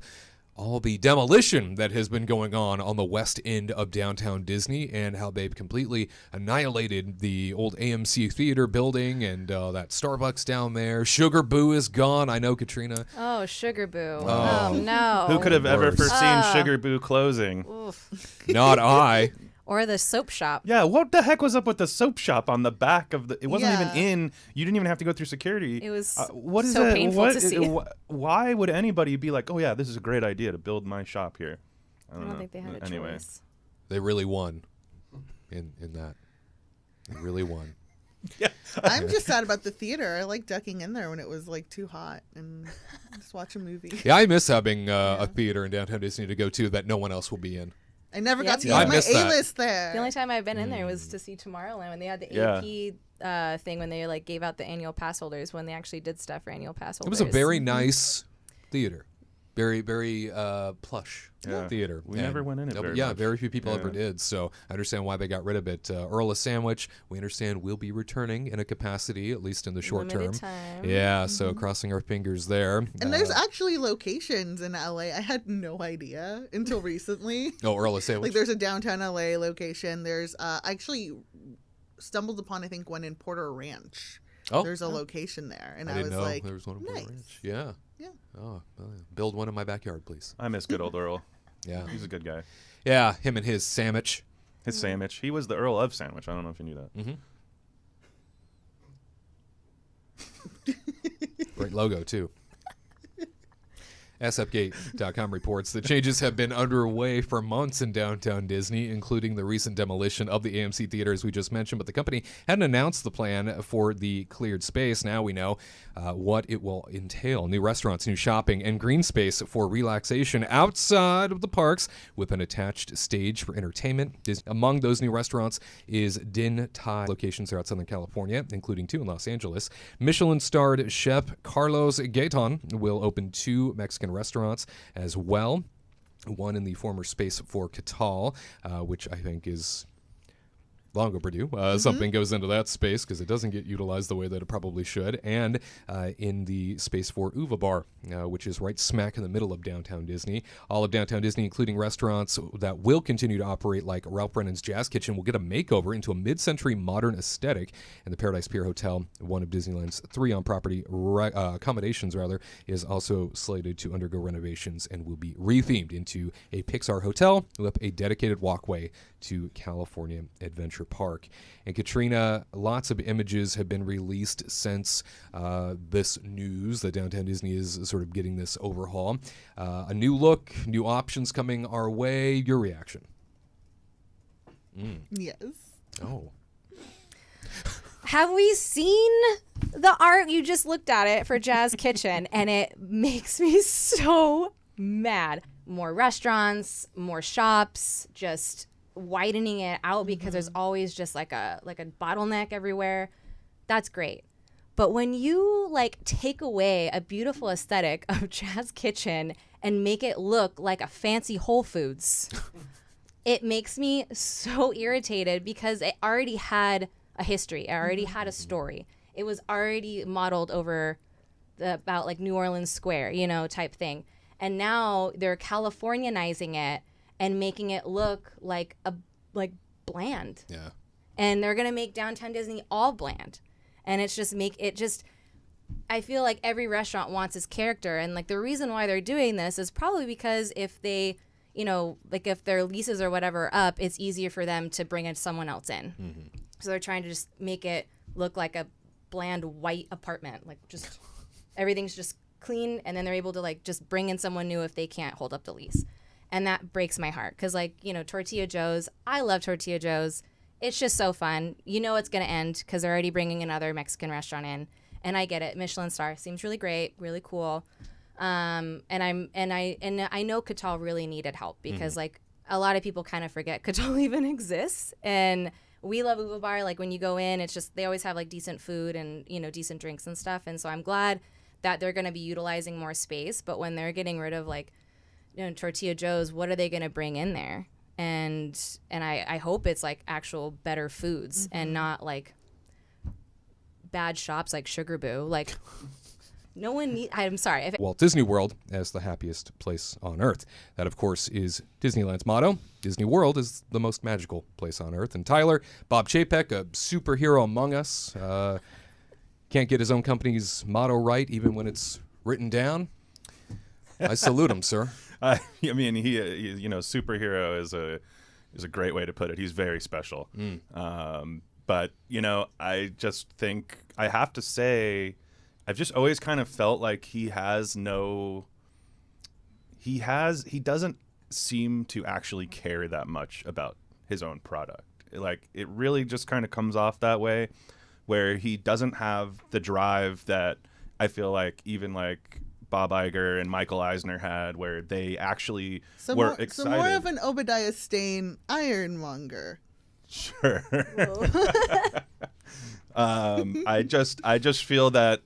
Speaker 1: All the demolition that has been going on the west end of downtown Disney, and how they've completely annihilated the old AMC theater building and that Starbucks down there. Sugar Boo is gone. I know, Katrina.
Speaker 4: Oh, Sugar Boo.
Speaker 1: Oh.
Speaker 4: Oh, no.
Speaker 3: Who could have ever
Speaker 1: worse.
Speaker 3: foreseen Sugar Boo closing?
Speaker 4: Oof.
Speaker 1: Not I.
Speaker 4: Or the soap shop.
Speaker 3: Yeah, what the heck was up with the soap shop on the back of the? It wasn't
Speaker 5: Yeah.
Speaker 3: even in. You didn't even have to go through security.
Speaker 4: It was
Speaker 3: what is
Speaker 4: so
Speaker 3: that?
Speaker 4: painful
Speaker 3: What
Speaker 4: to
Speaker 3: is-
Speaker 4: see.
Speaker 3: Why would anybody be like, oh yeah, this is a great idea to build my shop here? I
Speaker 4: I
Speaker 3: don't
Speaker 4: don't
Speaker 3: know.
Speaker 4: think they had a
Speaker 3: Anyway,
Speaker 4: choice.
Speaker 1: They really won in that. They really won.
Speaker 5: I'm just sad about the theater. I like ducking in there when it was like too hot and just watch a movie.
Speaker 1: Yeah, I miss having a theater in downtown Disney to go to that no one else will be in.
Speaker 5: I never got to
Speaker 4: Yeah,
Speaker 5: use
Speaker 1: I
Speaker 5: my
Speaker 1: missed that.
Speaker 5: A-list there.
Speaker 4: The only time I've been in there was to see Tomorrowland when they had the
Speaker 3: Yeah.
Speaker 4: AP thing when they like gave out the annual pass holders, when they actually did stuff for annual pass
Speaker 1: It
Speaker 4: holders.
Speaker 1: was a very nice theater. Very, very plush
Speaker 3: Yeah.
Speaker 1: theater.
Speaker 3: We never went in it very
Speaker 1: yeah,
Speaker 3: much.
Speaker 1: very few people ever
Speaker 3: Yeah.
Speaker 1: did. So I understand why they got rid of it. Earl of Sandwich, we understand, will be returning in a capacity, at least in the short
Speaker 4: Limited
Speaker 1: term.
Speaker 4: time.
Speaker 1: Yeah, so crossing our fingers there.
Speaker 5: And there's actually locations in LA. I had no idea until recently.
Speaker 1: oh, Earl of Sandwich.
Speaker 5: Like there's a downtown LA location. There's I actually stumbled upon, I think, one in Porter Ranch.
Speaker 1: Oh.
Speaker 5: There's a location there, and
Speaker 1: I
Speaker 5: I,
Speaker 1: didn't
Speaker 5: was
Speaker 1: know
Speaker 5: like,
Speaker 1: there was one in Porter
Speaker 5: nice.
Speaker 1: Ranch. Yeah.
Speaker 5: Yeah.
Speaker 1: Oh, well, build one in my backyard, please.
Speaker 3: I miss good old Earl.
Speaker 1: Yeah.
Speaker 3: He's a good guy.
Speaker 1: Yeah, him and his sandwich.
Speaker 3: His sandwich. He was the Earl of Sandwich. I don't know if you knew that.
Speaker 1: Great logo, too. SFGate.com reports that changes have been underway for months in downtown Disney, including the recent demolition of the AMC theater, as we just mentioned. But the company hadn't announced the plan for the cleared space. Now we know what it will entail. New restaurants, new shopping, and green space for relaxation outside of the parks with an attached stage for entertainment. Among those new restaurants is Din Tai locations throughout Southern California, including 2 in Los Angeles. Michelin-starred chef Carlos Gaitan will open 2 Mexican restaurants as well. One in the former Space for Catal, which I think is long overdue. Something goes into that space because it doesn't get utilized the way that it probably should. And in the space for Uva Bar, which is right smack in the middle of downtown Disney. All of downtown Disney, including restaurants that will continue to operate like Ralph Brennan's Jazz Kitchen, will get a makeover into a mid-century modern aesthetic. And the Paradise Pier Hotel, one of Disneyland's 3 on-property accommodations, is also slated to undergo renovations and will be rethemed into a Pixar hotel with a dedicated walkway to California Adventure Park. And Katrina, lots of images have been released since this news that downtown Disney is sort of getting this overhaul. A new look, new options coming our way. Your reaction?
Speaker 5: yes.
Speaker 1: Oh.
Speaker 4: Have we seen the art? You just looked at it for Jazz Kitchen, and it makes me so mad. More restaurants, more shops, just widening it out because there's always just like a bottleneck everywhere. That's great. But when you like take away a beautiful aesthetic of Jazz Kitchen and make it look like a fancy Whole Foods, it makes me so irritated because it already had a history. It already had a story. It was already modeled over about like New Orleans Square, you know, type thing. And now they're Californianizing it and making it look like bland.
Speaker 1: Yeah.
Speaker 4: And they're gonna make Downtown Disney all bland. And it's just I feel like every restaurant wants its character, and like the reason why they're doing this is probably because if they, you know, like if their leases or whatever are up, it's easier for them to bring in someone else in. Mm-hmm. So they're trying to just make it look like a bland white apartment, like just everything's just clean, and then they're able to like just bring in someone new if they can't hold up the lease. And that breaks my heart because, like, you know, Tortilla Joe's, I love Tortilla Joe's. It's just so fun. You know it's going to end because they're already bringing another Mexican restaurant in. And I get it. Michelin star seems really great, really cool. And I know Catal really needed help because like a lot of people kind of forget Catal even exists. And we love Uva Bar. Like when you go in, it's just they always have like decent food and, you know, decent drinks and stuff. And so I'm glad that they're going to be utilizing more space. But when they're getting rid of like, you know, Tortilla Joe's, what are they going to bring in there? And I hope it's like actual better foods and not like bad shops like Sugar Boo. Like no one need. I'm sorry.
Speaker 1: Walt Disney World as the happiest place on earth. That, of course, is Disneyland's motto. Disney World is the most magical place on earth. And Tyler, Bob Chapek, a superhero among us, can't get his own company's motto right even when it's written down. I salute him, sir.
Speaker 3: I mean, he you know, superhero is a great way to put it. He's very special. But, you know, I just think I have to say I've just always kind of felt like he doesn't seem to actually care that much about his own product. Like, it really just kind of comes off that way, where he doesn't have the drive that I feel like even like Bob Iger and Michael Eisner had, where they actually were excited.
Speaker 5: So more of an Obadiah Stane ironmonger.
Speaker 3: Sure. I just feel that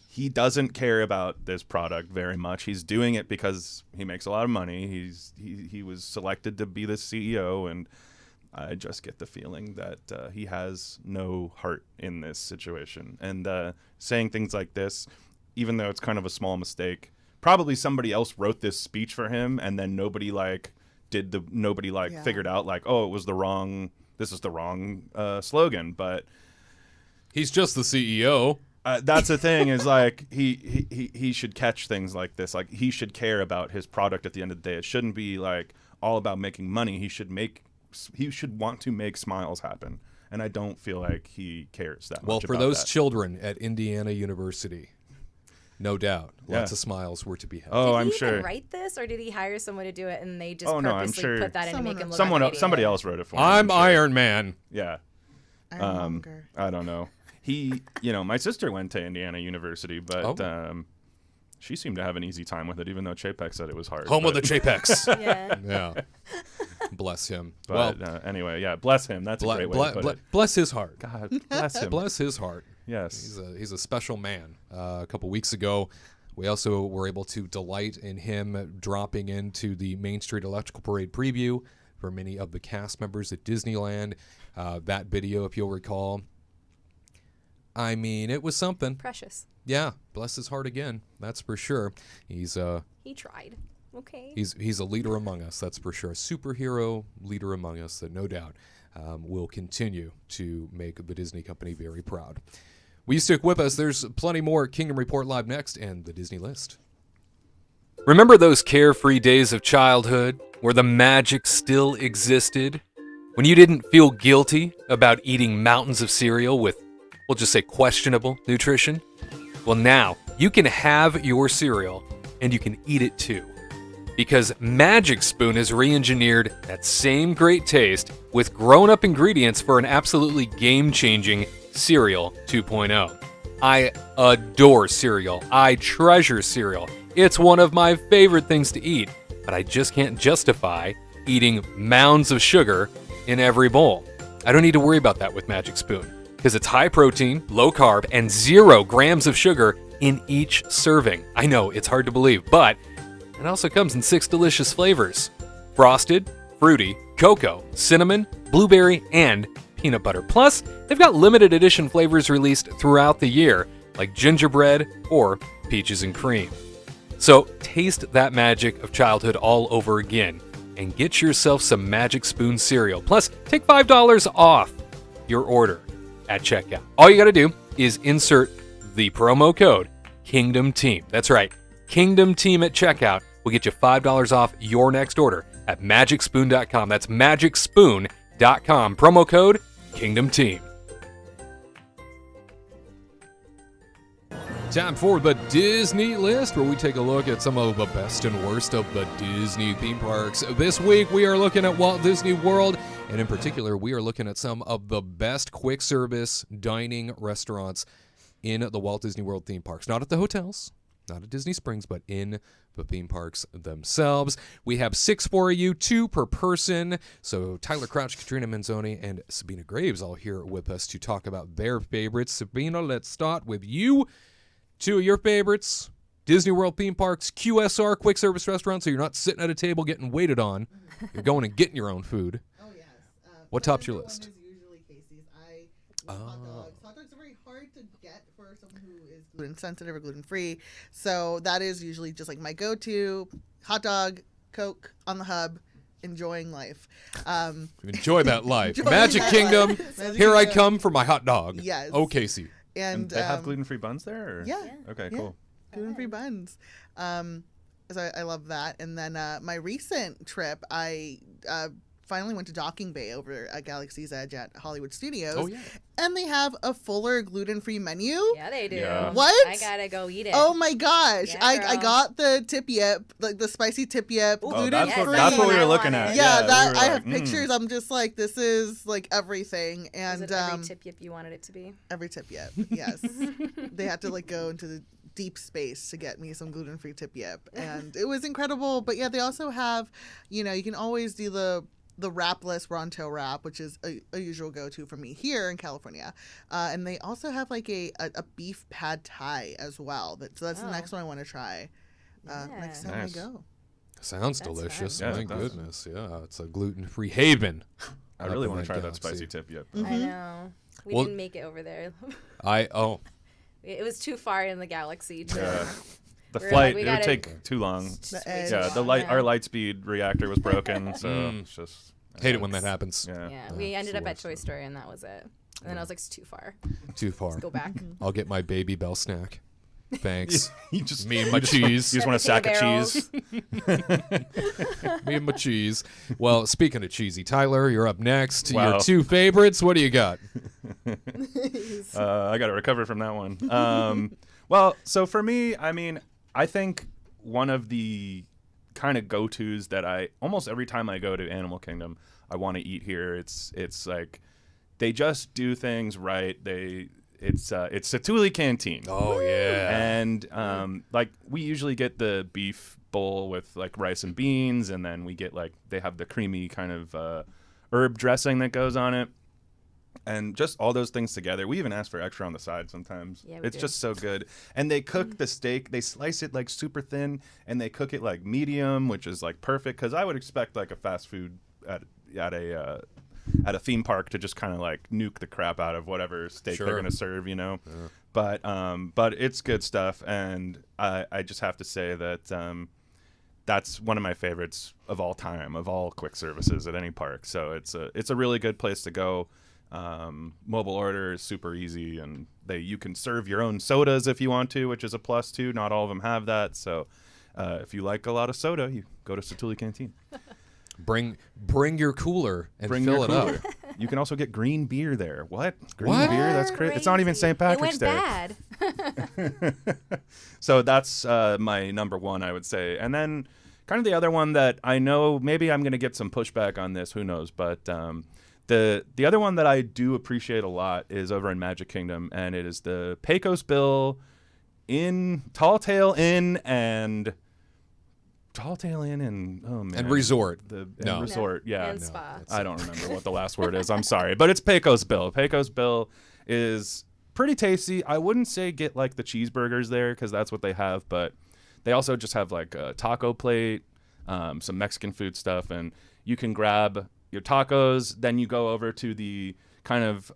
Speaker 3: he doesn't care about this product very much. He's doing it because he makes a lot of money. He was selected to be the CEO, and I just get the feeling that he has no heart in this situation. And saying things like this, even though it's kind of a small mistake, probably somebody else wrote this speech for him, and then nobody figured out like, oh, this is the wrong slogan. But
Speaker 1: he's just the CEO.
Speaker 3: That's the thing is like he should catch things like this. Like he should care about his product at the end of the day. It shouldn't be like all about making money. He should want to make smiles happen. And I don't feel like he cares that much.
Speaker 1: Well, for those children at Indiana University, no doubt, lots of smiles were to be had.
Speaker 3: Oh,
Speaker 4: I'm
Speaker 3: sure.
Speaker 4: Did he even write this, or did he hire someone to do it and they just
Speaker 3: I'm
Speaker 4: purposely
Speaker 3: sure
Speaker 4: put that in to make him look
Speaker 3: somebody else wrote it for him.
Speaker 1: I'm
Speaker 3: sure.
Speaker 1: Iron Man.
Speaker 3: Yeah.
Speaker 5: Ironmonger.
Speaker 3: I don't know. He, you know, my sister went to Indiana University, but she seemed to have an easy time with it, even though Chapek said it was hard.
Speaker 1: Home of the Chapeks.
Speaker 4: Yeah.
Speaker 1: Yeah. Bless him.
Speaker 3: But anyway, yeah, bless him. That's a great way to put it.
Speaker 1: Bless his heart.
Speaker 3: God, bless him.
Speaker 1: Bless his heart.
Speaker 3: Yes.
Speaker 1: He's a special man. A couple weeks ago, we also were able to delight in him dropping into the Main Street Electrical Parade preview for many of the cast members at Disneyland. That video, if you'll recall, I mean, it was something.
Speaker 4: Precious.
Speaker 1: Yeah, bless his heart again. That's for sure.
Speaker 4: He tried. Okay.
Speaker 1: He's a leader among us. That's for sure. A superhero leader among us that no doubt will continue to make the Disney company very proud. Will you stick with us? There's plenty more Kingdom Report Live next and the Disney List. Remember those carefree days of childhood where the magic still existed? When you didn't feel guilty about eating mountains of cereal with, we'll just say, questionable nutrition? Well, now you can have your cereal and you can eat it too. Because Magic Spoon has re-engineered that same great taste with grown-up ingredients for an absolutely game-changing Cereal 2.0. I adore cereal. I treasure cereal. It's one of my favorite things to eat, but I just can't justify eating mounds of sugar in every bowl. I don't need to worry about that with Magic Spoon, because it's high protein, low carb, and 0 grams of sugar in each serving. I know, it's hard to believe, but it also comes in 6 delicious flavors: frosted, fruity, cocoa, cinnamon, blueberry, and peanut butter. Plus, they've got limited edition flavors released throughout the year, like gingerbread or peaches and cream. So taste that magic of childhood all over again and get yourself some Magic Spoon cereal. Plus, take $5 off your order at checkout. All you got to do is insert the promo code Kingdom Team. That's right, Kingdom Team at checkout will get you $5 off your next order at magicspoon.com. That's magicspoon.com. Promo code Kingdom Team. Time for the Disney List, where we take a look at some of the best and worst of the Disney theme parks. This week, we are looking at Walt Disney World, and in particular, we are looking at some of the best quick service dining restaurants in the Walt Disney World theme parks. Not at the hotels, not at Disney Springs, but in the theme parks themselves. We have 6 for you, 2 per person. So Tyler Crouch, Katrina Manzoni, and Sabina Graves all here with us to talk about their favorites. Sabina, let's start with you. 2 of your favorites, Disney World theme parks, QSR, quick service restaurants, so you're not sitting at a table getting waited on. You're going and getting your own food.
Speaker 5: Oh, yes.
Speaker 1: What tops your list?
Speaker 5: One is usually Casey's. I love hot dogs. Hot dogs are very hard to get for someone who is gluten sensitive or gluten free. So that is usually just like my go-to. Hot dog, Coke on the hub, enjoying life.
Speaker 1: Enjoy that life.
Speaker 5: Enjoy
Speaker 1: Magic
Speaker 5: that
Speaker 1: Kingdom,
Speaker 5: life. Magic
Speaker 1: here I
Speaker 5: Kingdom.
Speaker 1: come for my hot dog.
Speaker 5: Yes.
Speaker 1: Oh, Casey.
Speaker 5: And
Speaker 3: they have gluten-free buns there? Or?
Speaker 5: Yeah.
Speaker 3: Okay,
Speaker 5: Yeah.
Speaker 3: cool.
Speaker 5: Gluten-free buns. So I love that. And then my recent trip, I finally went to Docking Bay over at Galaxy's Edge at Hollywood Studios.
Speaker 1: Oh, yeah.
Speaker 5: And they have a fuller gluten-free menu.
Speaker 4: Yeah, they do.
Speaker 3: Yeah.
Speaker 5: What?
Speaker 4: I gotta go eat it.
Speaker 5: Oh my gosh.
Speaker 4: Yeah,
Speaker 5: I
Speaker 4: girl.
Speaker 5: got the tip yip, like the spicy tip yip,
Speaker 4: Ooh,
Speaker 5: gluten-free.
Speaker 3: That's what we were
Speaker 4: I
Speaker 3: looking
Speaker 4: want
Speaker 3: at.
Speaker 4: it.
Speaker 5: Yeah,
Speaker 3: we
Speaker 5: that
Speaker 3: were
Speaker 5: I have
Speaker 3: like,
Speaker 5: pictures. I'm just like, this is like everything.
Speaker 4: Is
Speaker 5: And
Speaker 4: it every tip yip you wanted it to be?
Speaker 5: every tip yip, yes. They had to like go into the deep space to get me some gluten-free tip yip, and it was incredible. But yeah, they also have, you can always do the wrapless Ronto wrap, which is a usual go-to for me here in California. And they also have like a beef pad thai as well. So that's the next one I want to try next time
Speaker 3: Nice.
Speaker 5: I go.
Speaker 1: Sounds
Speaker 4: That's
Speaker 1: delicious.
Speaker 3: fun. Yeah,
Speaker 1: My
Speaker 3: it does.
Speaker 1: goodness. Yeah, it's a gluten-free haven.
Speaker 3: I really
Speaker 1: Up in
Speaker 3: want to try that
Speaker 1: Galaxy.
Speaker 3: spicy tip yip.
Speaker 4: I know. We
Speaker 1: Well-
Speaker 4: didn't make it over there. It was too far in the galaxy.
Speaker 3: Yeah. The
Speaker 4: We're
Speaker 3: flight,
Speaker 4: like, we
Speaker 3: it would
Speaker 4: gotta-
Speaker 3: take too long.
Speaker 5: The edge.
Speaker 3: Yeah,
Speaker 4: too long, yeah.
Speaker 3: our light speed reactor was broken, so it's just
Speaker 1: Hate it when that happens.
Speaker 3: yeah.
Speaker 4: Yeah, we
Speaker 1: it's
Speaker 4: ended
Speaker 1: the
Speaker 4: up at
Speaker 1: worst.
Speaker 4: Toy Story, and that was it. And then I was like, it's too far.
Speaker 1: Too far.
Speaker 4: Go back.
Speaker 1: I'll get my Baby Bell snack. Thanks.
Speaker 3: You just
Speaker 1: Me and my cheese.
Speaker 3: You just want a sack of cheese.
Speaker 1: Me and my cheese. Well, speaking of cheesy, Tyler, you're up next.
Speaker 3: Wow.
Speaker 1: Your 2 favorites. What do you got?
Speaker 3: I got to recover from that one. Well, so for me, I mean, I think one of the kind of go-tos that I almost every time I go to Animal Kingdom, I want to eat here. It's like they just do things right. It's Satuli Canteen.
Speaker 1: Oh, yeah.
Speaker 3: And like we usually get the beef bowl with like rice and beans, and then we get like they have the creamy kind of herb dressing that goes on it, and just all those things together. We even ask for extra on the side sometimes.
Speaker 4: Yeah, we
Speaker 3: it's
Speaker 4: do.
Speaker 3: just so good. And they cook the steak. They slice it like super thin, and they cook it like medium, which is like perfect. Because I would expect like a fast food at a theme park to just kind of like nuke the crap out of whatever steak
Speaker 1: Sure.
Speaker 3: they're gonna serve,
Speaker 1: Yeah.
Speaker 3: But it's good stuff, and I just have to say that that's one of my favorites of all time, of all quick services at any park. So it's a really good place to go. Mobile order is super easy, and you can serve your own sodas if you want to, which is a plus too. Not all of them have that, so if you like a lot of soda, you go to Satuli Canteen.
Speaker 1: Bring your cooler and
Speaker 3: Bring
Speaker 1: fill
Speaker 3: your
Speaker 1: it
Speaker 3: cooler.
Speaker 1: up.
Speaker 3: You can also get green beer there. What? Green
Speaker 1: What?
Speaker 3: beer? That's crazy. It's not even St. Patrick's
Speaker 4: It went
Speaker 3: Day.
Speaker 4: bad.
Speaker 3: So that's my number one, I would say. And then kind of the other one that I know maybe I'm going to get some pushback on this, who knows, but the other one that I do appreciate a lot is over in Magic Kingdom, and it is the Pecos Bill in Tall Tale Inn and oh man,
Speaker 1: And resort. No.
Speaker 3: resort, yeah.
Speaker 4: And spa.
Speaker 3: I don't remember what the last word is. I'm sorry, but it's Pecos Bill. Pecos Bill is pretty tasty. I wouldn't say get like the cheeseburgers there because that's what they have, but they also just have like a taco plate, some Mexican food stuff, and you can grab your tacos. Then you go over to the kind of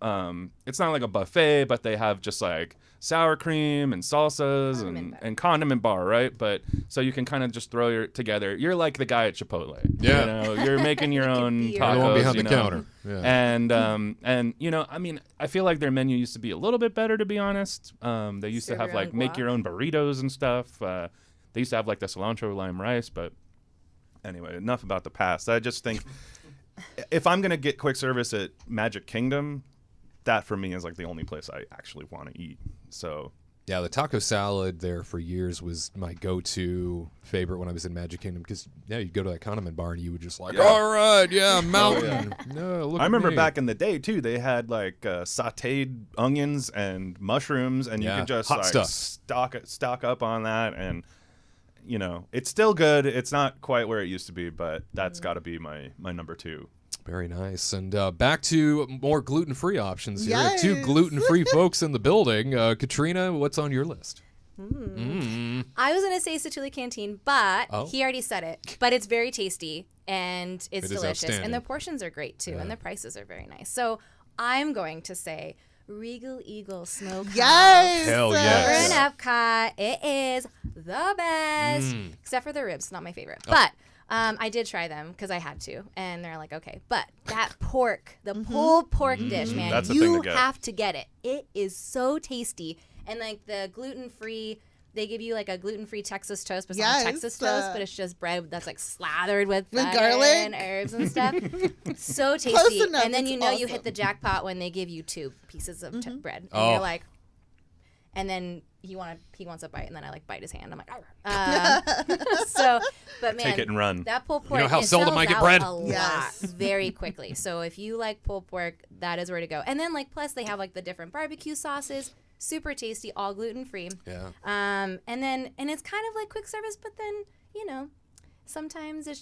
Speaker 3: it's not like a buffet, but they have just like sour cream and salsas and condiment bar, right? But so you can kind of just throw your together. You're like the guy at Chipotle.
Speaker 1: Yeah.
Speaker 3: You know, you're making your own
Speaker 4: be your
Speaker 3: tacos.
Speaker 1: The one behind
Speaker 3: you
Speaker 1: the
Speaker 3: know?
Speaker 1: counter. Yeah.
Speaker 3: And you know, I mean, I feel like their menu used to be a little bit better, to be honest. They used
Speaker 4: Serve
Speaker 3: to have
Speaker 4: your own
Speaker 3: like make
Speaker 4: guac.
Speaker 3: your own burritos and stuff. They used to have like the cilantro lime rice, but anyway, enough about the past. I just think if I'm gonna get quick service at Magic Kingdom, that for me is like the only place I actually want to eat. So
Speaker 1: Yeah, the taco salad there for years was my go-to favorite when I was in Magic Kingdom because, yeah, you'd go to that condiment bar and you would just like, all right, yeah, mountain. No, look
Speaker 3: I remember
Speaker 1: at me.
Speaker 3: back in the day, too, they had like sauteed onions and mushrooms, and you
Speaker 1: Yeah,
Speaker 3: could just
Speaker 1: hot
Speaker 3: like
Speaker 1: stuff.
Speaker 3: stock up on that. And, you know, it's still good. It's not quite where it used to be, but that's got to be my number 2.
Speaker 1: Very nice. And back to more gluten-free options here.
Speaker 5: Yes.
Speaker 1: 2 gluten-free folks in the building. Katrina, what's on your list?
Speaker 4: I was gonna say Satuli Canteen, but
Speaker 1: Oh.
Speaker 4: he already said it. But it's very tasty and it's
Speaker 1: It is
Speaker 4: delicious,
Speaker 1: outstanding.
Speaker 4: and the portions are great too, and the prices are very nice. So I'm going to say Regal Eagle Smokehouse.
Speaker 5: Yes.
Speaker 1: Hell
Speaker 4: Over
Speaker 1: yes.
Speaker 4: in Epcot, it is the best, except for the ribs, not my favorite. But I did try them because I had to, and they're like, okay. But that pork, the pulled pork dish, man,
Speaker 3: That's the thing to
Speaker 4: you
Speaker 3: get.
Speaker 4: have to get it. It is so tasty, and like the gluten-free. They give you like a gluten-free Texas toast, but it's not
Speaker 5: Yes,
Speaker 4: Texas toast, but it's just bread that's like slathered with
Speaker 5: With
Speaker 4: butter
Speaker 5: garlic?
Speaker 4: and herbs and stuff. So tasty.
Speaker 5: enough,
Speaker 4: And then
Speaker 5: it's
Speaker 4: you know you
Speaker 5: awesome.
Speaker 4: hit the jackpot when they give you 2 pieces of bread, and
Speaker 1: Oh.
Speaker 4: you're like, and then he wants a bite, and then I like bite his hand. I'm like, so, but man,
Speaker 3: Take it and run.
Speaker 4: that pulled pork.
Speaker 1: know how
Speaker 4: it
Speaker 1: seldom
Speaker 4: sells
Speaker 1: I get
Speaker 4: out
Speaker 1: bread?
Speaker 4: A lot,
Speaker 5: Yes.
Speaker 4: very quickly. So if you like pulled pork, that is where to go. And then like plus they have like the different barbecue sauces, super tasty, all gluten free.
Speaker 1: Yeah.
Speaker 4: And it's kind of like quick service, but then you know. Sometimes it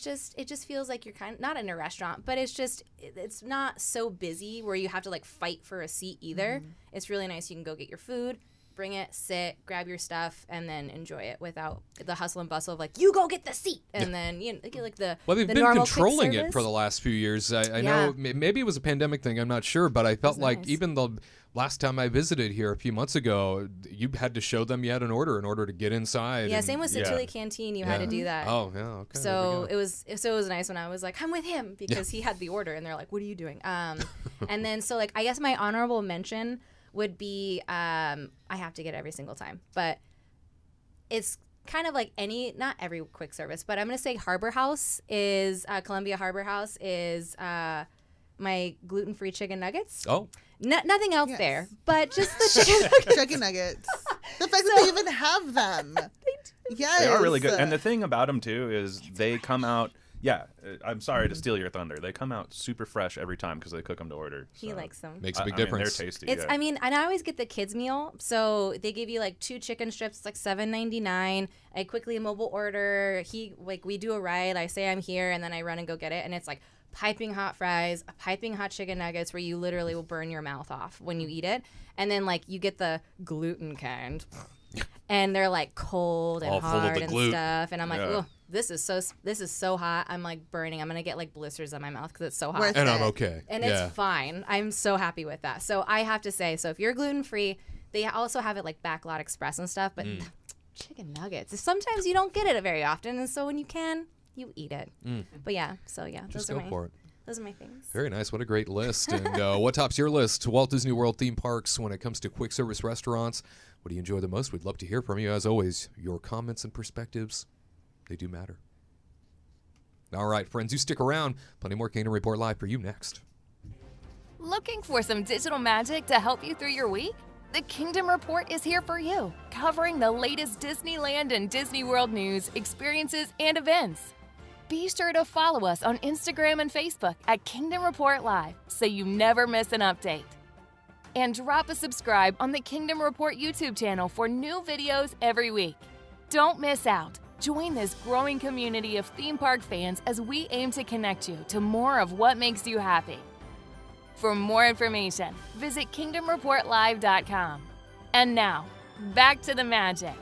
Speaker 4: just feels like you're kind of not in a restaurant, but it's not so busy where you have to like fight for a seat either. It's really nice. You can go get your food, bring it, sit, grab your stuff, and then enjoy it without the hustle and bustle of like you go get the seat, and then you know like the
Speaker 1: Well, they've
Speaker 4: the
Speaker 1: been
Speaker 4: normal quick
Speaker 1: controlling it
Speaker 4: service.
Speaker 1: for the last few years. I
Speaker 4: Yeah.
Speaker 1: know maybe it was a pandemic thing. I'm not sure, but I felt like
Speaker 4: nice.
Speaker 1: even the last time I visited here a few months ago, you had to show them you had an order in order to get inside.
Speaker 4: Yeah,
Speaker 1: and-
Speaker 4: same with Satuli Canteen. You had to do that.
Speaker 1: Oh, yeah. Okay.
Speaker 4: So
Speaker 1: there we
Speaker 4: it was nice when I was like, I'm with him because he had the order, and they're like, what are you doing? And then so like I guess my honorable mention would be I have to get it every single time, but it's kind of like not every quick service, but I'm gonna say Harbor House is Columbia Harbor House is my gluten-free chicken nuggets.
Speaker 1: go. Oh,
Speaker 4: Nothing else
Speaker 5: Yes.
Speaker 4: there, but just the chicken nuggets.
Speaker 5: Chicken nuggets. The fact that they even have them. Yes.
Speaker 3: They are really good. And the thing about them, too, is they come out, I'm sorry to steal your thunder. They come out super fresh every time because they cook them to order.
Speaker 4: He
Speaker 3: So,
Speaker 4: likes them.
Speaker 1: makes a big
Speaker 3: I mean,
Speaker 1: difference.
Speaker 3: they're tasty.
Speaker 4: It's
Speaker 3: yeah.
Speaker 4: I mean, and I always get the kids meal. So they give you like 2 chicken strips, it's like $7.99. I quickly mobile order. We do a ride. I say I'm here, and then I run and go get it, and it's like piping hot fries, piping hot chicken nuggets, where you literally will burn your mouth off when you eat it, and then like you get the gluten kind, and they're like cold and
Speaker 1: All full of
Speaker 4: hard
Speaker 1: the
Speaker 4: and
Speaker 1: glute.
Speaker 4: stuff, and I'm like,
Speaker 3: Yeah.
Speaker 4: oh, this is so hot. I'm like burning. I'm gonna get like blisters on my mouth because it's so hot.
Speaker 5: Worth
Speaker 1: And I'm
Speaker 5: it.
Speaker 1: okay.
Speaker 4: And
Speaker 1: yeah.
Speaker 4: it's fine. I'm so happy with that. So I have to say, so if you're gluten free, they also have it like Backlot Express and stuff. But chicken nuggets, sometimes you don't get it very often, and so when you can, you eat it. But yeah, so yeah,
Speaker 1: Just
Speaker 4: those
Speaker 1: go
Speaker 4: are
Speaker 1: for it.
Speaker 4: those are my things.
Speaker 1: Very nice. What a great list. And what tops your list? Walt Disney World theme parks when it comes to quick service restaurants. What do you enjoy the most? We'd love to hear from you. As always, your comments and perspectives, they do matter. All right, friends, you stick around. Plenty more Kingdom Report Live for you next.
Speaker 6: Looking for some digital magic to help you through your week? The Kingdom Report is here for you, covering the latest Disneyland and Disney World news, experiences, and events. Be sure to follow us on Instagram and Facebook at Kingdom Report Live so you never miss an update. And drop a subscribe on the Kingdom Report YouTube channel for new videos every week. Don't miss out. Join this growing community of theme park fans as we aim to connect you to more of what makes you happy. For more information, visit KingdomReportLive.com. And now, back to the magic.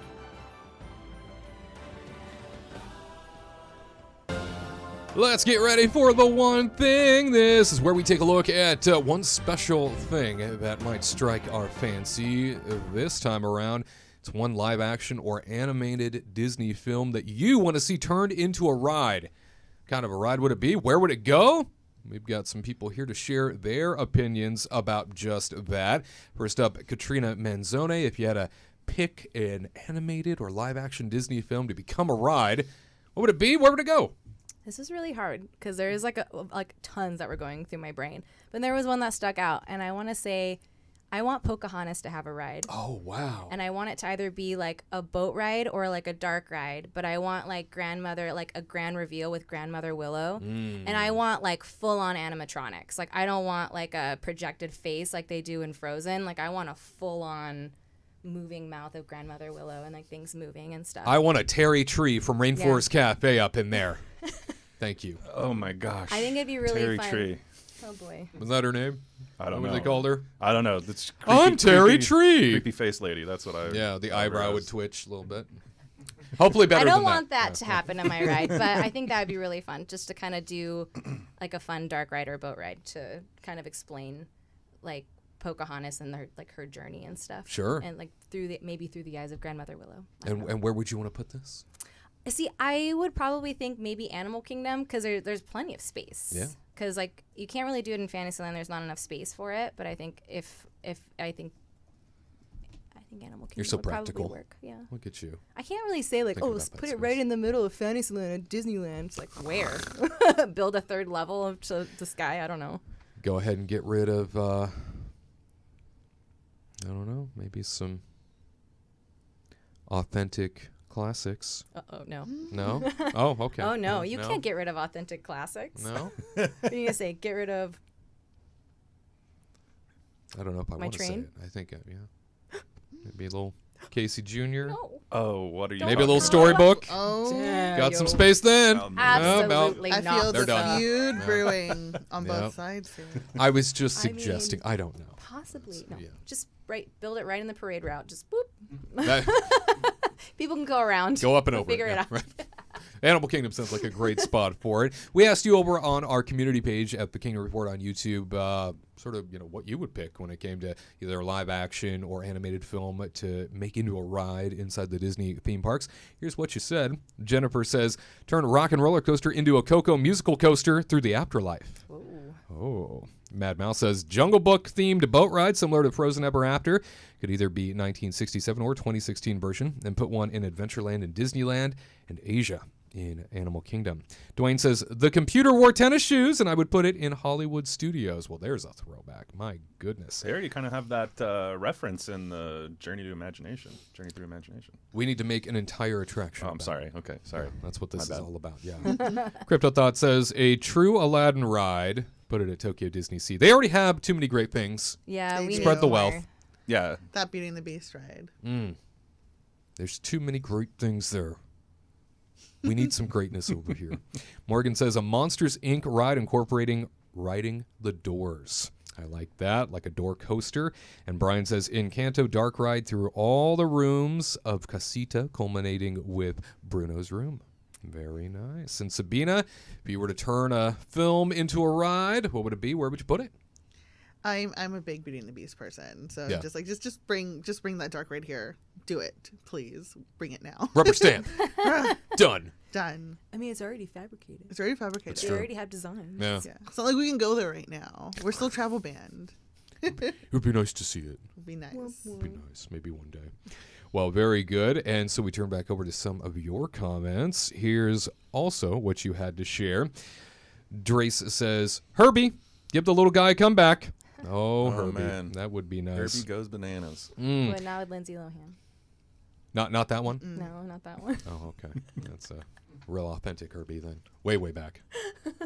Speaker 1: Let's get ready for the one thing. This is where we take a look at one special thing that might strike our fancy this time around. It's one live action or animated Disney film that you want to see turned into a ride. What kind of a ride would it be? Where would it go? We've got some people here to share their opinions about just that. First up, Katrina Manzone. If you had to pick an animated or live action Disney film to become a ride, what would it be? Where would it go?
Speaker 4: This is really hard because there is like tons that were going through my brain. But there was one that stuck out, and I want to say I want Pocahontas to have a ride.
Speaker 1: Oh, wow.
Speaker 4: And I want it to either be like a boat ride or like a dark ride. But I want like grandmother, like a grand reveal with Grandmother Willow. And I want like full on animatronics. Like I don't want like a projected face like they do in Frozen. Like I want a full on moving mouth of Grandmother Willow and like things moving and stuff.
Speaker 1: I want a Terry Tree from Rainforest Cafe up in there. Thank you.
Speaker 3: Oh my gosh.
Speaker 4: I think it'd be really
Speaker 3: Terry
Speaker 4: fun.
Speaker 3: Tree.
Speaker 4: Oh boy.
Speaker 1: Was that her name?
Speaker 3: I don't
Speaker 1: What
Speaker 3: know.
Speaker 1: they called her?
Speaker 3: I don't know. That's
Speaker 1: I'm Terry Tree.
Speaker 3: Creepy face lady. That's what I.
Speaker 1: Yeah, the
Speaker 3: I
Speaker 1: eyebrow would
Speaker 3: realized.
Speaker 1: twitch a little bit. Hopefully better
Speaker 4: I
Speaker 1: than
Speaker 4: don't want
Speaker 1: that.
Speaker 4: that to happen in my ride, but I think that would be really fun just to kind of do like a fun dark ride or boat ride to kind of explain like Pocahontas and her journey and stuff.
Speaker 1: Sure.
Speaker 4: And like maybe through the eyes of Grandmother Willow.
Speaker 1: And where would you want to put this?
Speaker 4: See, I would probably think maybe Animal Kingdom because there's plenty of space.
Speaker 1: Yeah.
Speaker 4: Because like you can't really do it in Fantasyland. There's not enough space for it. But I think if I think Animal Kingdom
Speaker 1: You're so
Speaker 4: would
Speaker 1: practical.
Speaker 4: probably work. Yeah.
Speaker 1: Look at you.
Speaker 4: I can't really say like,
Speaker 1: Thinking
Speaker 4: oh,
Speaker 1: about
Speaker 4: let's
Speaker 1: that
Speaker 4: put it
Speaker 1: space.
Speaker 4: right in the middle of Fantasyland at Disneyland. It's like where? Build a third level of to the sky. I don't know.
Speaker 1: Go ahead and get rid of, I don't know, maybe some authentic classics.
Speaker 4: Oh no.
Speaker 1: No? Oh, okay.
Speaker 4: Oh no, you
Speaker 1: No?
Speaker 4: can't get rid of authentic classics.
Speaker 1: No?
Speaker 4: What are you gonna say? Get rid of
Speaker 1: I don't know if I
Speaker 4: My
Speaker 1: want to say
Speaker 4: train?
Speaker 1: it. I think, yeah. Maybe a little Casey Jr.
Speaker 4: no.
Speaker 3: Oh, what are you?
Speaker 1: Maybe a little
Speaker 3: talking
Speaker 1: storybook.
Speaker 5: Oh,
Speaker 1: Got some space then.
Speaker 3: Um,
Speaker 4: Absolutely
Speaker 5: I
Speaker 4: not.
Speaker 5: feel
Speaker 1: They're
Speaker 5: the
Speaker 1: done.
Speaker 5: feud
Speaker 1: Yeah.
Speaker 5: brewing on
Speaker 1: Yep.
Speaker 5: both sides here.
Speaker 1: I was just
Speaker 4: I mean-
Speaker 1: suggesting. I don't know.
Speaker 4: Possibly no.
Speaker 1: Yeah.
Speaker 4: Just build it right in the parade route. Just boop.
Speaker 1: That-
Speaker 4: People can go around.
Speaker 1: Go up and
Speaker 4: We'll
Speaker 1: over.
Speaker 4: Figure it
Speaker 1: yeah,
Speaker 4: out.
Speaker 1: right. Animal Kingdom sounds like a great spot for it. We asked you over on our community page at the Kingdom Report on YouTube, sort of, what you would pick when it came to either a live action or animated film to make into a ride inside the Disney theme parks. Here's what you said. Jennifer says, turn Rock and Roller Coaster into a Coco musical coaster through the afterlife. Oh. Mad Mouse says, Jungle Book themed boat ride similar to Frozen Ever After. Could either be 1967 or 2016 version, and put one in Adventureland in Disneyland and Asia in Animal Kingdom. Dwayne says, the computer wore tennis shoes, and I would put it in Hollywood Studios. Well, there's a throwback. My goodness.
Speaker 3: They already kind of have that reference in the Journey Through Imagination.
Speaker 1: We need to make an entire attraction.
Speaker 3: Oh, I'm
Speaker 1: about
Speaker 3: sorry.
Speaker 1: it.
Speaker 3: Okay, sorry.
Speaker 1: That's what this
Speaker 3: My
Speaker 1: is
Speaker 3: bad.
Speaker 1: all about, yeah. Crypto Thought says, a true Aladdin ride. Put it at Tokyo Disney Sea. They already have too many great things.
Speaker 4: Yeah,
Speaker 5: They
Speaker 4: we
Speaker 5: do.
Speaker 1: Spread the
Speaker 4: need
Speaker 1: wealth.
Speaker 4: more.
Speaker 3: Yeah.
Speaker 5: That Beauty and the Beast ride.
Speaker 1: There's too many great things there. We need some greatness over here. Morgan says a Monsters Inc. ride incorporating riding the doors. I like that, like a door coaster. And Brian says Encanto dark ride through all the rooms of Casita, culminating with Bruno's room. Very nice. And Sabina, if you were to turn a film into a ride, what would it be? Where would you put it?
Speaker 5: I'm a big Beauty and the Beast person, so
Speaker 1: Yeah.
Speaker 5: just bring that dark ride here. Do it, please. Bring it now.
Speaker 1: Rubber stamp. Done.
Speaker 5: Done.
Speaker 4: I mean, it's already fabricated.
Speaker 5: It's already fabricated.
Speaker 1: It's
Speaker 4: They
Speaker 1: true.
Speaker 4: already have designs.
Speaker 1: Yeah.
Speaker 5: Yeah. It's not like we can go there right now. We're still travel banned.
Speaker 1: It would be nice to see it.
Speaker 5: It'd be nice.
Speaker 1: Be nice. Maybe one day. Well, very good. And so we turn back over to some of your comments. Here's also what you had to share. Drace says, Herbie, give the little guy a comeback. Oh, Herbie.
Speaker 3: man.
Speaker 1: That would be nice.
Speaker 3: Herbie goes bananas.
Speaker 4: But not with Lindsay Lohan.
Speaker 1: Not that one?
Speaker 4: No, not that one.
Speaker 1: Oh, okay. That's a real authentic Herbie then. Way back.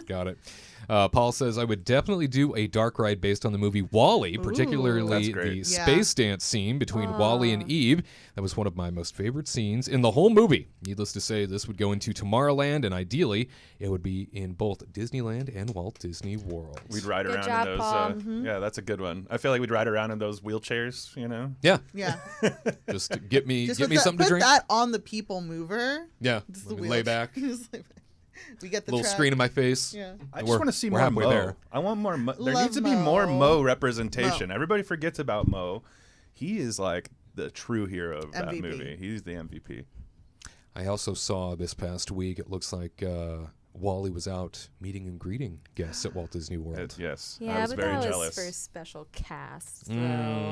Speaker 1: Got it. Paul says, I would definitely do a dark ride based on the movie WALL-E, particularly
Speaker 3: That's
Speaker 1: the
Speaker 3: great.
Speaker 5: Yeah.
Speaker 1: space dance scene between WALL-E and Eve. That was one of my most favorite scenes in the whole movie. Needless to say, this would go into Tomorrowland, and ideally, it would be in both Disneyland and Walt Disney World.
Speaker 3: We'd ride
Speaker 4: Good
Speaker 3: around
Speaker 4: job,
Speaker 3: in those.
Speaker 4: Paul.
Speaker 3: Yeah, that's a good one. I feel like we'd ride around in those wheelchairs,
Speaker 1: Yeah,
Speaker 5: Yeah.
Speaker 1: just get me
Speaker 5: Just
Speaker 1: get
Speaker 5: put
Speaker 1: me
Speaker 5: that,
Speaker 1: something to
Speaker 5: put
Speaker 1: drink.
Speaker 5: that on the people mover.
Speaker 1: Yeah,
Speaker 5: Just
Speaker 1: let
Speaker 5: the
Speaker 1: me lay back.
Speaker 5: Just lay back. We get the
Speaker 1: Little
Speaker 5: truck.
Speaker 1: screen in my face.
Speaker 5: Yeah.
Speaker 3: I just
Speaker 1: We're-
Speaker 3: want to see
Speaker 1: we're
Speaker 3: more
Speaker 1: halfway
Speaker 3: Mo.
Speaker 1: there.
Speaker 3: I want more Mo. There
Speaker 5: Love
Speaker 3: needs to be more
Speaker 5: Mo.
Speaker 3: Mo representation.
Speaker 5: Mo.
Speaker 3: Everybody forgets about Mo. He is like the true hero of that
Speaker 5: MVP.
Speaker 3: movie. He's the MVP.
Speaker 1: I also saw this past week, it looks like Wally was out meeting and greeting guests at Walt Disney World.
Speaker 3: Yes.
Speaker 4: Yeah,
Speaker 3: I was
Speaker 4: but
Speaker 3: very
Speaker 4: that
Speaker 3: jealous.
Speaker 4: was for special casts, though,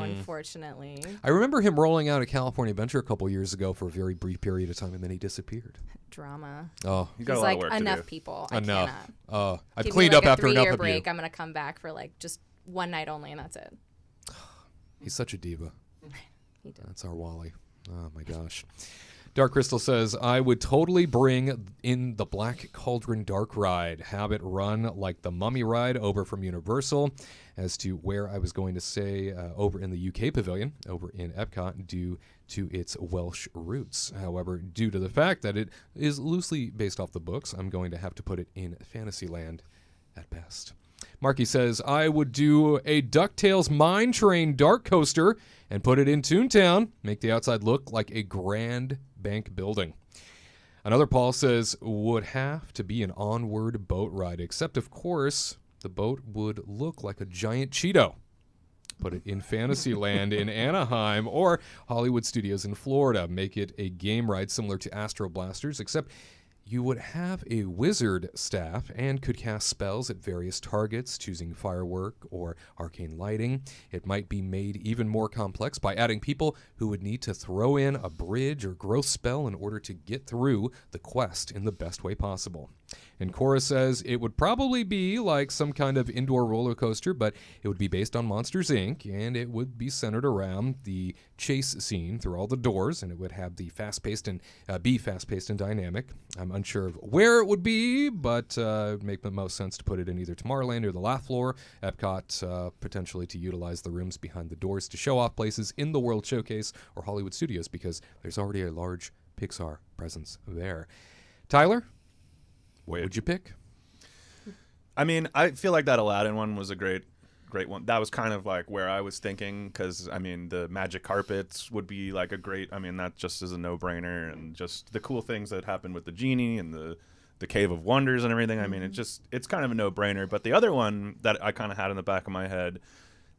Speaker 4: unfortunately.
Speaker 1: I remember him rolling out at California Adventure a couple years ago for a very brief period of time, and then he disappeared.
Speaker 4: Drama.
Speaker 1: Oh,
Speaker 3: He's got
Speaker 4: He's
Speaker 3: a lot
Speaker 4: like,
Speaker 3: of work to
Speaker 4: enough
Speaker 3: do.
Speaker 4: people. I
Speaker 1: enough.
Speaker 4: cannot.
Speaker 1: I've
Speaker 4: Give me,
Speaker 1: cleaned
Speaker 4: like,
Speaker 1: up
Speaker 4: a
Speaker 1: after enough
Speaker 4: 3-year
Speaker 1: of
Speaker 4: break.
Speaker 1: you.
Speaker 4: I'm going to come back for like just one night only, and that's it.
Speaker 1: He's such a diva.
Speaker 4: He did.
Speaker 1: That's our Wally. Oh my gosh. Dark Crystal says, I would totally bring in the Black Cauldron Dark Ride, have it run like the Mummy Ride over from Universal. As to where I was going to say, over in the UK Pavilion, over in Epcot, due to its Welsh roots. However, due to the fact that it is loosely based off the books, I'm going to have to put it in Fantasyland at best. Marky says, I would do a DuckTales Mine Train Dark Coaster and put it in Toontown, make the outside look like a grand bank building. Another Paul says, would have to be an onward boat ride, except, of course, the boat would look like a giant Cheeto. Put it in Fantasyland in Anaheim or Hollywood Studios in Florida. Make it a game ride similar to Astro Blasters, except you would have a wizard staff and could cast spells at various targets, choosing firework or arcane lighting. It might be made even more complex by adding people who would need to throw in a bridge or growth spell in order to get through the quest in the best way possible. And Cora says it would probably be like some kind of indoor roller coaster, but it would be based on Monsters, Inc., and it would be centered around the chase scene through all the doors, and it would have the fast-paced and be fast-paced and dynamic. I'm unsure of where it would be, but it would make the most sense to put it in either Tomorrowland or the Laugh Floor. Epcot, potentially to utilize the rooms behind the doors to show off places in the World Showcase or Hollywood Studios, because there's already a large Pixar presence there. Tyler? What would you pick?
Speaker 3: I mean, I feel like that Aladdin one was a great one. That was kind of like where I was thinking, because I mean, the magic carpets would be like a great. I mean, that just is a no-brainer, and just the cool things that happened with the genie and the Cave of Wonders and everything. I mean, it's kind of a no-brainer. But the other one that I kind of had in the back of my head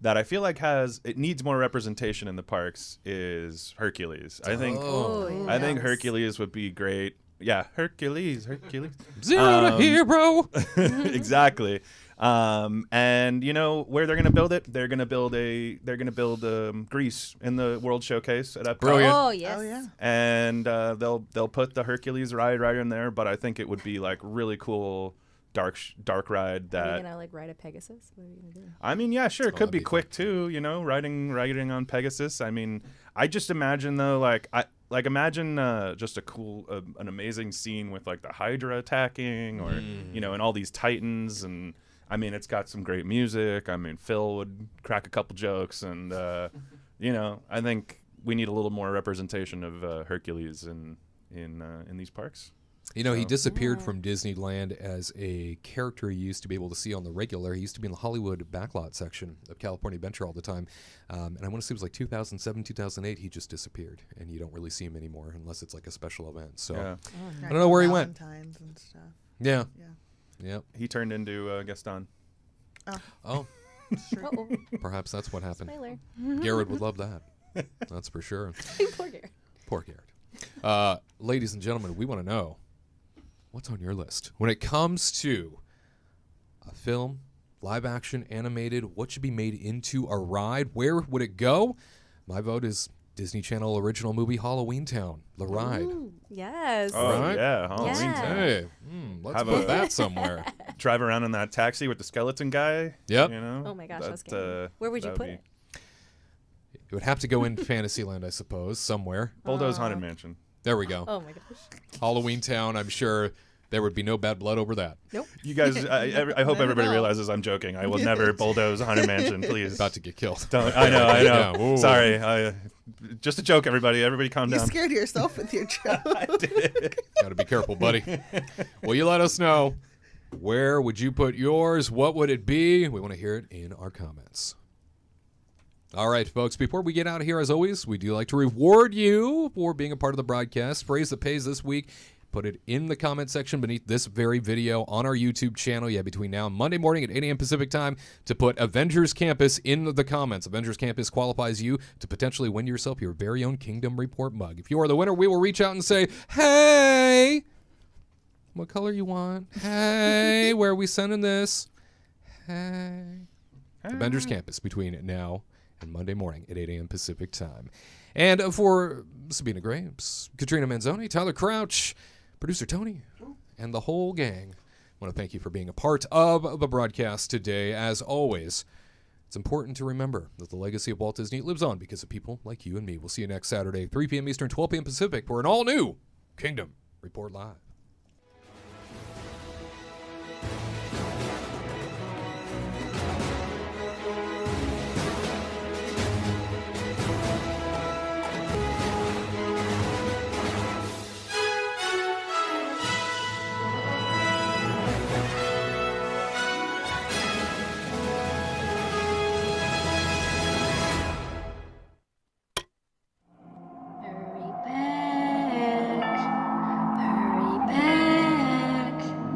Speaker 3: that I feel like it needs more representation in the parks is Hercules. I think Hercules would be great. Yeah, Hercules.
Speaker 1: Zero to hero.
Speaker 3: Exactly. And you know where they're gonna build it? They're gonna build Greece in the World Showcase at Epcot.
Speaker 1: Brilliant.
Speaker 4: Oh, yes.
Speaker 5: Oh yeah.
Speaker 3: And they'll put the Hercules ride right in there. But I think it would be like really cool dark ride
Speaker 4: Are
Speaker 3: that.
Speaker 4: you going to like ride a Pegasus? What are you going to do?
Speaker 3: I mean, yeah, sure. It could
Speaker 1: that'd
Speaker 3: be
Speaker 1: be
Speaker 3: quick too, you know, riding on Pegasus. I mean, I just imagine though, imagine just a cool, an amazing scene with like the Hydra attacking, or you know, and all these Titans, and I mean, it's got some great music. I mean, Phil would crack a couple jokes, and you know, I think we need a little more representation of Hercules in these parks.
Speaker 1: You know, he disappeared from Disneyland as a character you used to be able to see on the regular. He used to be in the Hollywood backlot section of California Adventure all the time. And I want to say it was like 2007, 2008, he just disappeared. And you don't really see him anymore unless it's like a special event. So,
Speaker 3: Yeah.
Speaker 1: I don't know where he went.
Speaker 5: Valentine's and stuff.
Speaker 1: Yeah.
Speaker 5: Yeah.
Speaker 1: Yep.
Speaker 3: He turned into Gaston.
Speaker 1: Oh,
Speaker 4: Uh-oh.
Speaker 1: perhaps that's what happened.
Speaker 4: Spoiler.
Speaker 1: Garrett would love that. That's for sure.
Speaker 4: Poor Garrett.
Speaker 1: Poor Garrett. Ladies and gentlemen, we want to know, what's on your list when it comes to a film, live action, animated? What should be made into a ride? Where would it go? My vote is Disney Channel original movie Halloween Town, the ride.
Speaker 4: Ooh, yes.
Speaker 3: Oh
Speaker 1: Right?
Speaker 3: yeah, Halloween
Speaker 4: Yeah.
Speaker 3: Town.
Speaker 1: Hey, let's
Speaker 3: Have
Speaker 1: put
Speaker 3: a-
Speaker 1: that somewhere.
Speaker 3: Drive around in that taxi with the skeleton guy.
Speaker 1: Yep.
Speaker 3: You know.
Speaker 4: Oh my gosh, that's
Speaker 3: That,
Speaker 4: scary. Where would you
Speaker 3: that
Speaker 4: put
Speaker 3: be-
Speaker 4: it?
Speaker 1: It would have to go in Fantasyland, I suppose, somewhere.
Speaker 3: Bulldoze Haunted Mansion.
Speaker 1: There we go.
Speaker 4: Oh my gosh.
Speaker 1: Halloween Town, I'm sure there would be no bad blood over that.
Speaker 4: Nope.
Speaker 3: You guys, I hope
Speaker 5: Not at
Speaker 3: everybody
Speaker 5: all.
Speaker 3: realizes I'm joking. I will never bulldoze Haunted Mansion, please.
Speaker 1: About to get killed.
Speaker 3: Don't, I know.
Speaker 1: Yeah, ooh.
Speaker 3: Sorry. Just a joke, everybody. Everybody calm
Speaker 5: You
Speaker 3: down.
Speaker 5: scared yourself with your joke.
Speaker 1: Got to be careful, buddy. Well, you let us know. Where would you put yours? What would it be? We want to hear it in our comments. All right, folks, before we get out of here, as always, we do like to reward you for being a part of the broadcast. Phrase that pays this week. put it in the comment section beneath this very video on our YouTube channel. Yeah, between now and Monday morning at 8 a.m. Pacific time to put Avengers Campus in the comments. Avengers Campus qualifies you to potentially win yourself your very own Kingdom Report mug. If you are the winner, we will reach out and say, hey, what color you want? Hey, where are we sending this? Hey. Avengers Campus between now and Monday morning at 8 a.m. Pacific time. And for Sabina Graves, Katrina Manzoni, Tyler Crouch, producer Tony, and the whole gang, I want to thank you for being a part of the broadcast today. As always, it's important to remember that the legacy of Walt Disney lives on because of people like you and me. We'll see you next Saturday, 3 p.m. Eastern, 12 p.m. Pacific, for an all-new Kingdom Report Live.